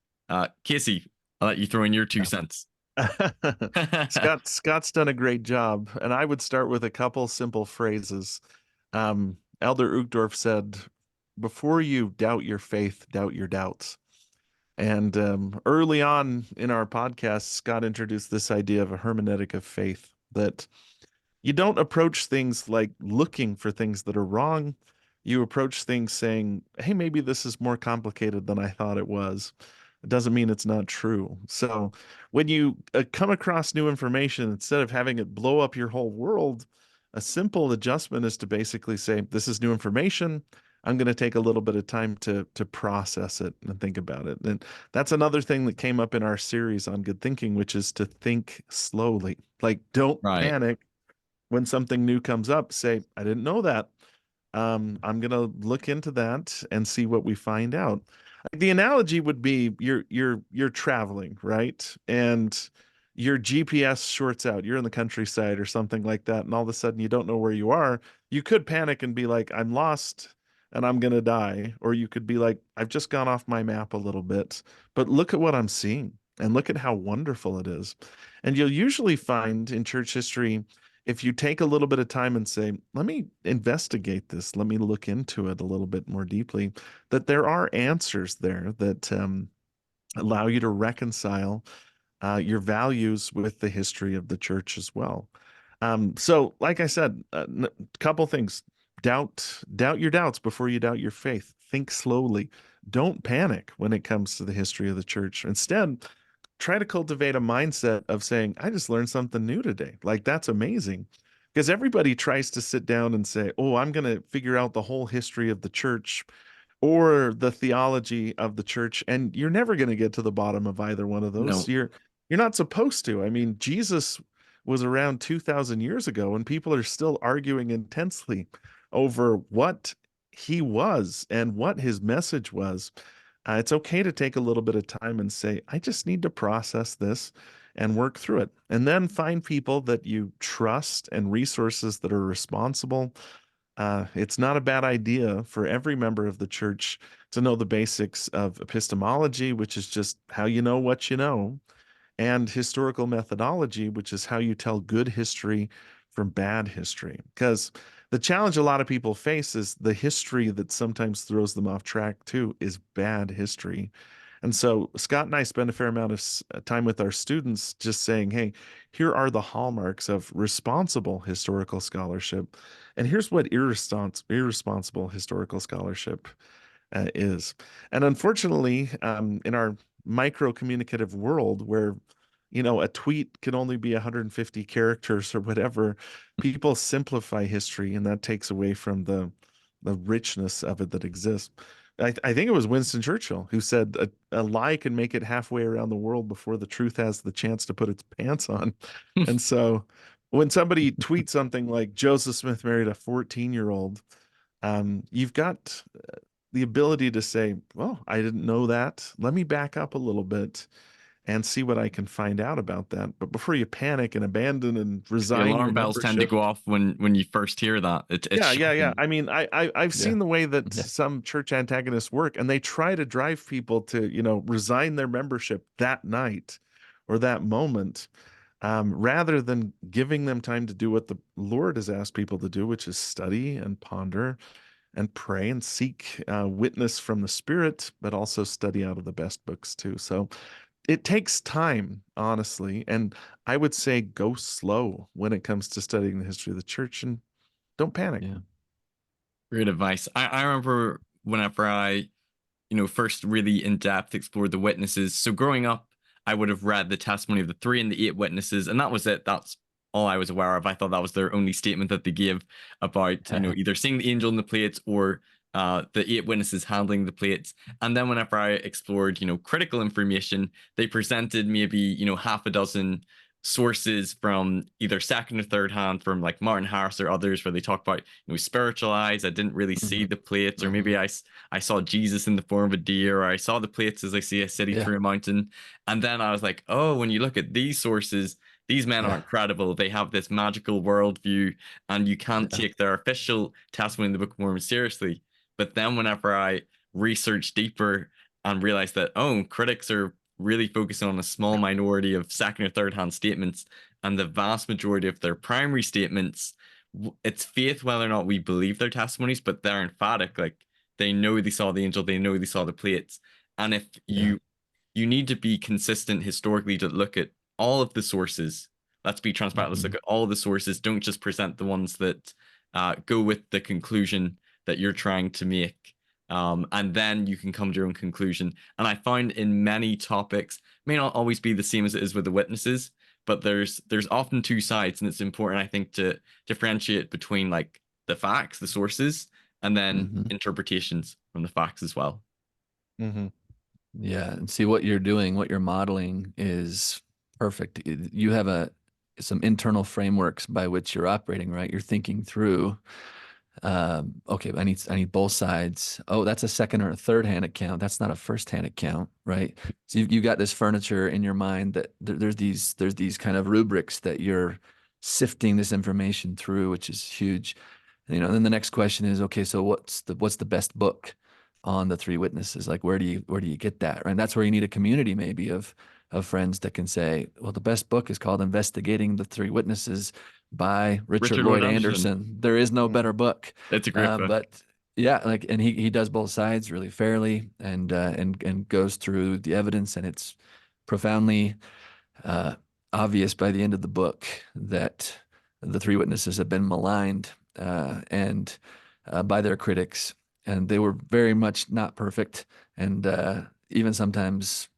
Casey, I'll let you throw in your 2 cents. Scott's done a great job, and I would start with a couple simple phrases. Elder Uchtdorf said, "Before you doubt your faith, doubt your doubts." And early on in our podcast, Scott introduced this idea of a hermeneutic of faith, that you don't approach things like looking for things that are wrong. You approach things saying, hey, maybe this is more complicated than I thought it was. It doesn't mean it's not true. So when you come across new information, instead of having it blow up your whole world, a simple adjustment is to basically say, this is new information. I'm going to take a little bit of time to process it and think about it. And that's another thing that came up in our series on good thinking, which is to think slowly. Like, don't panic when something new comes up. Say, I didn't know that. I'm going to look into that and see what we find out. Like the analogy would be you're traveling, right? And your GPS shorts out. You're in the countryside or something like that, and all of a sudden you don't know where you are. You could panic and be like, I'm lost and I'm gonna die. Or you could be like, I've just gone off my map a little bit, but look at what I'm seeing and look at how wonderful it is. And you'll usually find in church history, if you take a little bit of time and say, let me investigate this, let me look into it a little bit more deeply, that there are answers there that allow you to reconcile your values with the history of the church as well. So, like I said, a couple things. Doubt your doubts before you doubt your faith. Think slowly. Don't panic when it comes to the history of the church. Instead, try to cultivate a mindset of saying, I just learned something new today. Like, that's amazing. Because everybody tries to sit down and say, oh, I'm going to figure out the whole history of the church or the theology of the church. And you're never going to get to the bottom of either one of those. No. You're not supposed to. I mean, Jesus was around 2,000 years ago, and people are still arguing intensely over what he was and what his message was. It's okay to take a little bit of time and say, I just need to process this and work through it. And then find people that you trust and resources that are responsible. It's not a bad idea for every member of the church to know the basics of epistemology, which is just how you know what you know, and historical methodology, which is how you tell good history from bad history. Because the challenge a lot of people face is the history that sometimes throws them off track too is bad history. And so Scott and I spend a fair amount of time with our students just saying, hey, here are the hallmarks of responsible historical scholarship. And here's what irresponsible historical scholarship is. And unfortunately, in our micro communicative world where a tweet can only be 150 characters or whatever, people simplify history, and that takes away from the richness of it that exists. I think it was Winston Churchill who said a lie can make it halfway around the world before the truth has the chance to put its pants on. And so when somebody tweets something like Joseph Smith married a 14-year-old, you've got the ability to say, well, I didn't know that. Let me back up a little bit and see what I can find out about that. But before you panic and abandon and The resign your alarm bells tend to membership. go off when you first hear that. It's Yeah. shocking. I mean, I've Yeah. seen the way that Yeah. some church antagonists work, and they try to drive people to, resign their membership that night or that moment, rather than giving them time to do what the Lord has asked people to do, which is study and ponder and pray and seek witness from the Spirit, but also study out of the best books too. So it takes time, honestly. And I would say go slow when it comes to studying the history of the church, and don't panic. Yeah. Great advice. I remember whenever I, first really in depth explored the witnesses. So growing up, I would have read the testimony of the 3 and the 8 witnesses, and that was it. That's all I was aware of. I thought that was their only statement that they gave about, either seeing the angel in the plates or the 8 witnesses handling the plates. And then whenever I explored, critical information, they presented maybe, half a dozen sources from either second or third hand from like Martin Harris or others, where they talk about, spiritual eyes. I didn't really see the plates, or maybe I saw Jesus in the form of a deer, or I saw the plates as I see a city Yeah. through a mountain. And then I was like, oh, when you look at these sources, these men aren't credible. They have this magical worldview, and you can't take their official testimony in the Book of Mormon seriously. But then whenever I researched deeper and realized that, oh, critics are really focusing on a small minority of second or third hand statements, and the vast majority of their primary statements, it's faith whether or not we believe their testimonies, but they're emphatic. Like, they know they saw the angel, they know they saw the plates. And if you need to be consistent historically to look at all of the sources. Let's be transparent. Let's look at all of the sources. Don't just present the ones that go with the conclusion that you're trying to make. And then you can come to your own conclusion. And I find in many topics, may not always be the same as it is with the witnesses, but there's often two sides, and it's important, I think, to differentiate between like the facts, the sources, and then interpretations from the facts as well. Yeah, and see what you're doing, what you're modeling is perfect. You have some internal frameworks by which you're operating, right? You're thinking through, okay, I need both sides. Oh, that's a second or a third hand account. That's not a first hand account, right? So you've got this furniture in your mind that there's these kind of rubrics that you're sifting this information through, which is huge. And then the next question is, okay, so what's the best book on the 3 witnesses? Like, where do you get that? Right? And that's where you need a community maybe of friends that can say, well, the best book is called Investigating the 3 Witnesses by Richard Lloyd Anderson. There is no better book. It's a great book. But yeah, like, and he does both sides really fairly, and goes through the evidence, and it's profoundly obvious by the end of the book that the 3 witnesses have been maligned and by their critics, and they were very much not perfect, and even sometimes,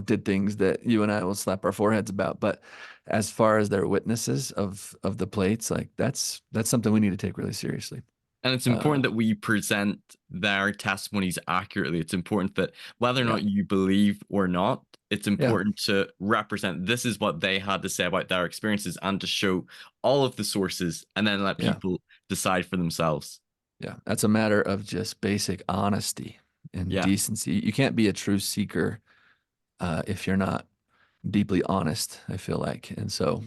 did things that you and I will slap our foreheads about. But as far as their witnesses of the plates, like that's something we need to take really seriously. And it's important that we present their testimonies accurately. It's important that whether or not you believe or not, it's important to represent this is what they had to say about their experiences, and to show all of the sources, and then let people decide for themselves. Yeah, that's a matter of just basic honesty and decency. You can't be a true seeker if you're not deeply honest, I feel like. And so,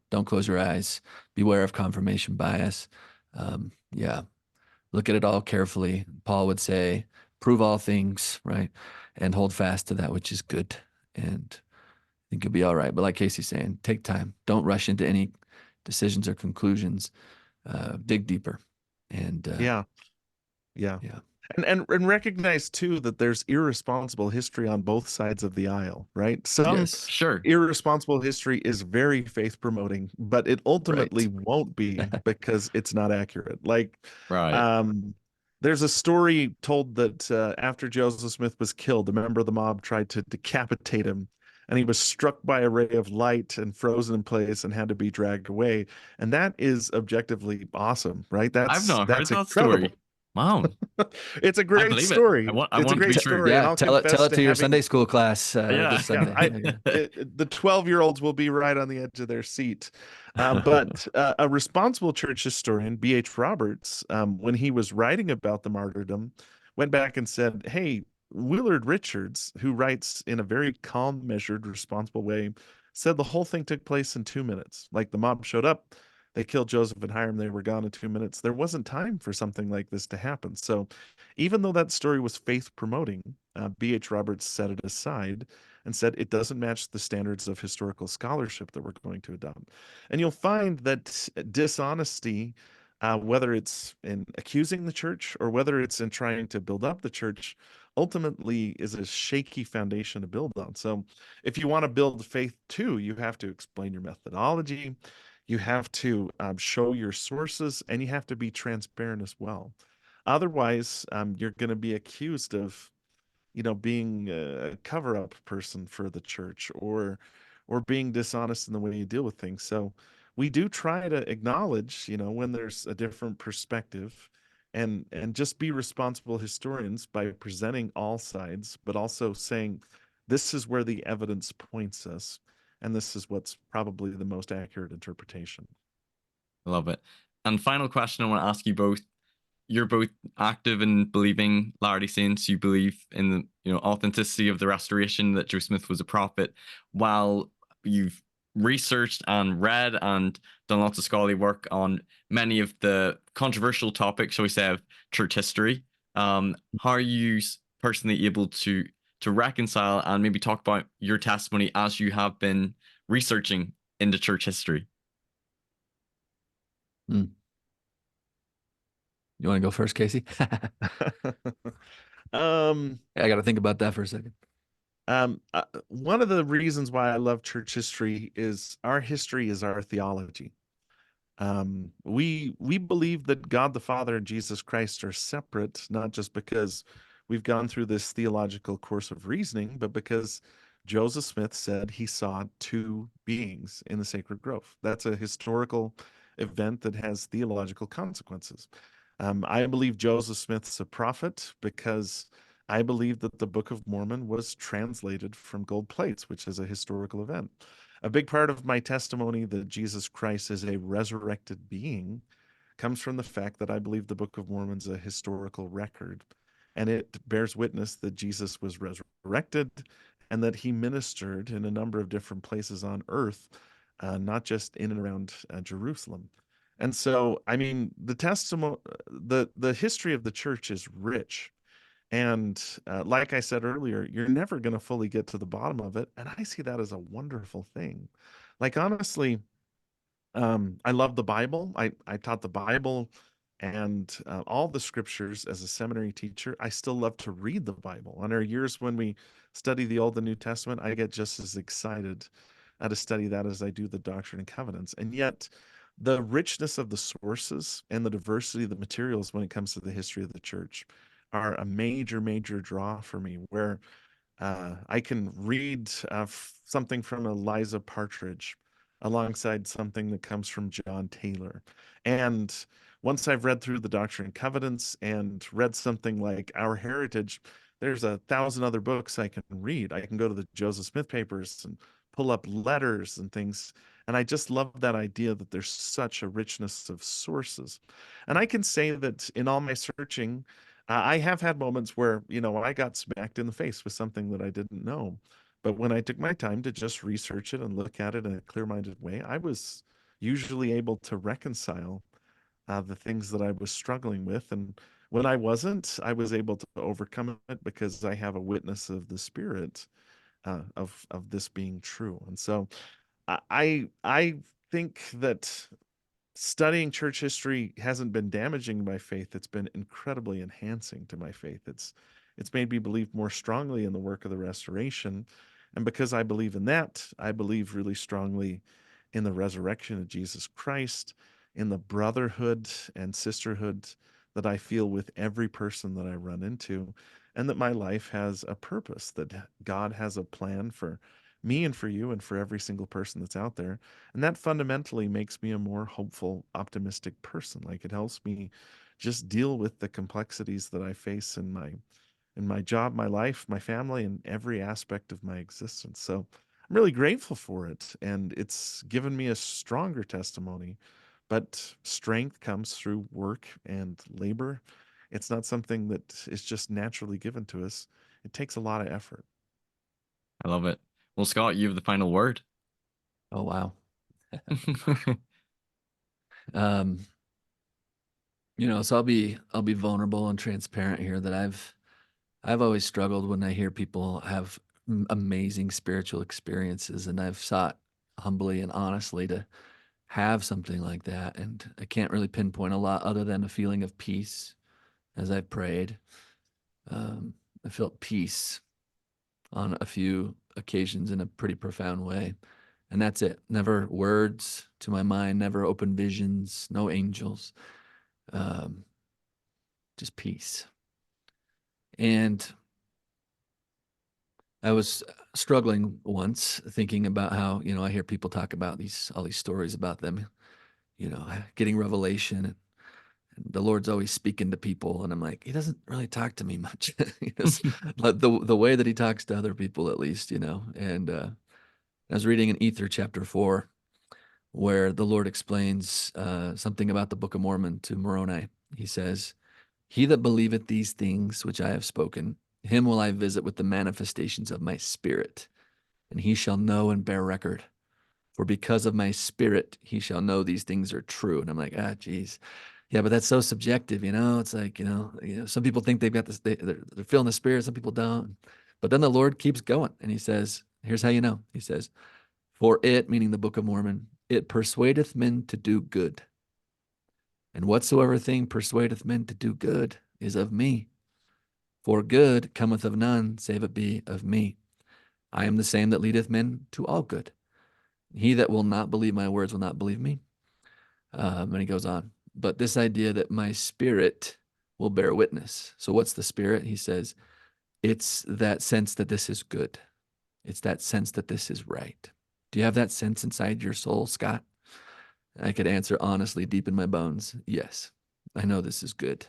don't close your eyes. Beware of confirmation bias. Look at it all carefully. Paul would say, prove all things, right? And hold fast to that which is good. And I think you'll be all right. But like Casey's saying, take time. Don't rush into any decisions or conclusions. Dig deeper. And Yeah. And recognize too that there's irresponsible history on both sides of the aisle, right? Some Yes. Sure. irresponsible history is very faith promoting, but it ultimately Right. won't be because it's not accurate. Like, Right. um, there's a story told that after Joseph Smith was killed, a member of the mob tried to decapitate him, and he was struck by a ray of light and frozen in place and had to be dragged away. And that is objectively awesome, right? I've That's not heard that's that incredible. story. Wow. It's a I great believe it. story. I It's a want to be great true. story, and Yeah, I'll tell confess it to to your having, Sunday school class Yeah. this yeah, Sunday. Yeah. the 12-year-olds will be right on the edge of their seat. But a responsible church historian, B.H. Roberts, when he was writing about the martyrdom, went back and said, "Hey, Willard Richards, who writes in a very calm, measured, responsible way, said the whole thing took place in 2 minutes. Like the mob showed up, they killed Joseph and Hiram, they were gone in 2 minutes. There wasn't time for something like this to happen. So, even though that story was faith promoting, B.H. Roberts set it aside and said it doesn't match the standards of historical scholarship that we're going to adopt. And you'll find that dishonesty, whether it's in accusing the church or whether it's in trying to build up the church, ultimately is a shaky foundation to build on. So if you want to build faith too, you have to explain your methodology, you have to show your sources, and you have to be transparent as well. Otherwise, you're going to be accused of, being a cover-up person for the church, or being dishonest in the way you deal with things. So we do try to acknowledge, when there's a different perspective, and just be responsible historians by presenting all sides, but also saying this is where the evidence points us, and this is what's probably the most accurate interpretation. I love it. And final question I want to ask you both. You're both active in believing Latter-day Saints. You believe in the authenticity of the restoration, that Joe Smith was a prophet. While you've researched and read and done lots of scholarly work on many of the controversial topics, shall we say, of church history, how are you personally able to reconcile and maybe talk about your testimony as you have been researching into church history? Hmm. You want to go first, Casey? um I got to think about that for a second. One of the reasons why I love church history is our history is our theology. We believe that God the Father and Jesus Christ are separate, not just because we've gone through this theological course of reasoning, but because Joseph Smith said he saw two beings in the sacred grove. That's a historical event that has theological consequences. I believe Joseph Smith's a prophet because I believe that the Book of Mormon was translated from gold plates, which is a historical event. A big part of my testimony that Jesus Christ is a resurrected being comes from the fact that I believe the Book of Mormon's a historical record, and it bears witness that Jesus was resurrected and that he ministered in a number of different places on earth, not just in and around Jerusalem. And so, I mean, the testimony, the history of the church is rich. And like I said earlier, you're never going to fully get to the bottom of it. And I see that as a wonderful thing. Like, honestly, I love the Bible. I taught the Bible and all the scriptures as a seminary teacher. I still love to read the Bible. On our years when we study the Old and New Testament, I get just as excited to study that as I do the Doctrine and Covenants. And yet, the richness of the sources and the diversity of the materials when it comes to the history of the church are a major, major draw for me, where I can read something from Eliza Partridge alongside something that comes from John Taylor. And once I've read through the Doctrine and Covenants and read something like Our Heritage, there's 1,000 other books I can read. I can go to the Joseph Smith papers and pull up letters and things. And I just love that idea that there's such a richness of sources. And I can say that in all my searching, I have had moments where, I got smacked in the face with something that I didn't know. But when I took my time to just research it and look at it in a clear-minded way, I was usually able to reconcile the things that I was struggling with. And when I wasn't, I was able to overcome it because I have a witness of the Spirit of this being true. And so I think that studying church history hasn't been damaging my faith. It's been incredibly enhancing to my faith. It's made me believe more strongly in the work of the restoration. And because I believe in that, I believe really strongly in the resurrection of Jesus Christ, in the brotherhood and sisterhood that I feel with every person that I run into, and that my life has a purpose, that God has a plan for me and for you and for every single person that's out there. And that fundamentally makes me a more hopeful, optimistic person. Like, it helps me just deal with the complexities that I face in my job, my life, my family, and every aspect of my existence. So I'm really grateful for it. And it's given me a stronger testimony. But strength comes through work and labor. It's not something that is just naturally given to us. It takes a lot of effort. I love it. Well, Scott, you have the final word. Oh, wow. Um, so I'll be vulnerable and transparent here that I've always struggled when I hear people have amazing spiritual experiences, and I've sought humbly and honestly to have something like that. And I can't really pinpoint a lot other than a feeling of peace as I've prayed. I felt peace on a few occasions in a pretty profound way. And that's it. Never words to my mind, never open visions, no angels, um, just peace. And I was struggling once thinking about how, I hear people talk about all these stories about them, getting revelation, and the Lord's always speaking to people. And I'm like, he doesn't really talk to me much. Like the way that he talks to other people, at least, and I was reading in Ether chapter 4, where the Lord explains something about the Book of Mormon to Moroni. He says, "He that believeth these things which I have spoken, him will I visit with the manifestations of my spirit, and he shall know and bear record. For because of my spirit, he shall know these things are true." And I'm like, geez. Yeah, but that's so subjective, It's like, some people think they've got this, they're feeling the spirit, some people don't. But then the Lord keeps going, and he says, here's how you know. He says, "For it," meaning the Book of Mormon, "it persuadeth men to do good. And whatsoever thing persuadeth men to do good is of me. For good cometh of none, save it be of me. I am the same that leadeth men to all good. He that will not believe my words will not believe me." And he goes on. But this idea that my spirit will bear witness. So what's the spirit? He says, it's that sense that this is good. It's that sense that this is right. Do you have that sense inside your soul, Scott? I could answer honestly, deep in my bones, yes. I know this is good.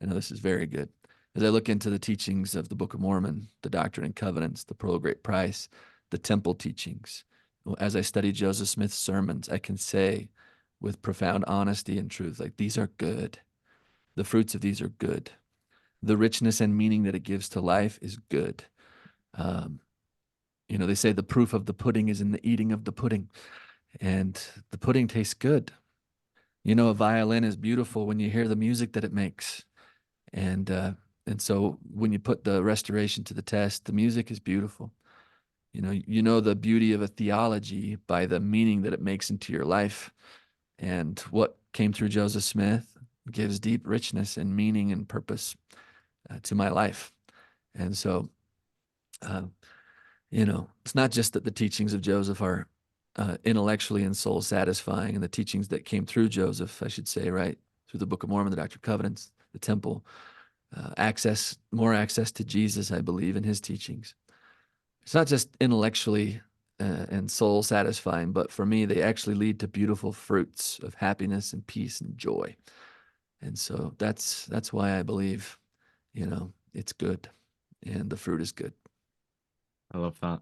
I know this is very good. As I look into the teachings of the Book of Mormon, the Doctrine and Covenants, the Pearl of Great Price, the Temple teachings, as I study Joseph Smith's sermons, I can say with profound honesty and truth, like, these are good. The fruits of these are good. The richness and meaning that it gives to life is good. They say the proof of the pudding is in the eating of the pudding, and the pudding tastes good. A violin is beautiful when you hear the music that it makes. And so when you put the restoration to the test, the music is beautiful. The beauty of a theology by the meaning that it makes into your life. And what came through Joseph Smith gives deep richness and meaning and purpose to my life. And so, it's not just that the teachings of Joseph are intellectually and soul satisfying, and the teachings that came through Joseph, I should say, right, through the Book of Mormon, the Doctrine and Covenants, the Temple, more access to Jesus, I believe, in his teachings. It's not just intellectually and soul satisfying, but for me, they actually lead to beautiful fruits of happiness and peace and joy. And so that's why I believe, it's good, and the fruit is good. I love that.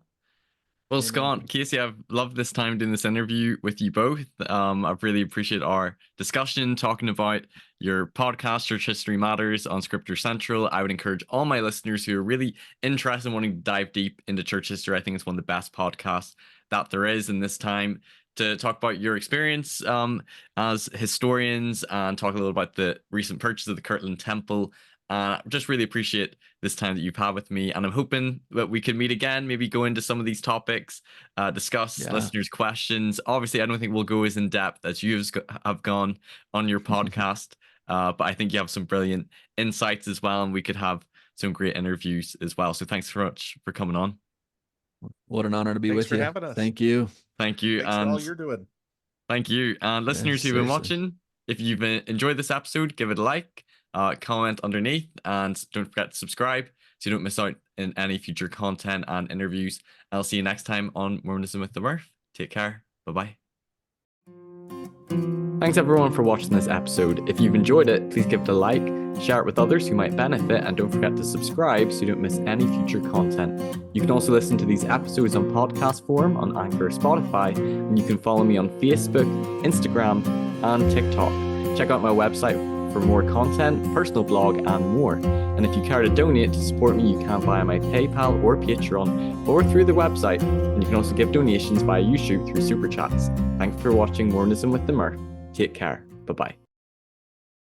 Well, Amen. Scott, Casey, I've loved this time doing this interview with you both. I've really appreciated our discussion, talking about your podcast, Church History Matters, on Scripture Central. I would encourage all my listeners who are really interested in wanting to dive deep into church history. I think it's one of the best podcasts that there is in this time, to talk about your experience as historians and talk a little about the recent purchase of the Kirtland Temple And I just really appreciate this time that you've had with me. And I'm hoping that we can meet again, maybe go into some of these topics, discuss listeners' questions. Obviously, I don't think we'll go as in depth as you have gone on your podcast, but I think you have some brilliant insights as well. And we could have some great interviews as well. So thanks so much for coming on. What an honor to be Thanks with for you. having us. Thank you. Thank you. Thanks for all you're doing. Thank you. And listeners who've been watching, if you've enjoyed this episode, give it a like, comment underneath, and don't forget to subscribe so you don't miss out in any future content and interviews. I'll see you next time on Mormonism with the Murph. Take care. Bye-bye. Thanks everyone for watching this episode. If you've enjoyed it, please give it a like, share it with others who might benefit, and don't forget to subscribe so you don't miss any future content. You can also listen to these episodes on podcast form on Anchor or Spotify, and you can follow me on Facebook, Instagram, and TikTok. Check out my website for more content, personal blog, and more. And if you care to donate to support me, you can via my PayPal or Patreon, or through the website. And you can also give donations via YouTube through Super Chats. Thanks for watching Mormonism with the Murph. Take care. Bye-bye.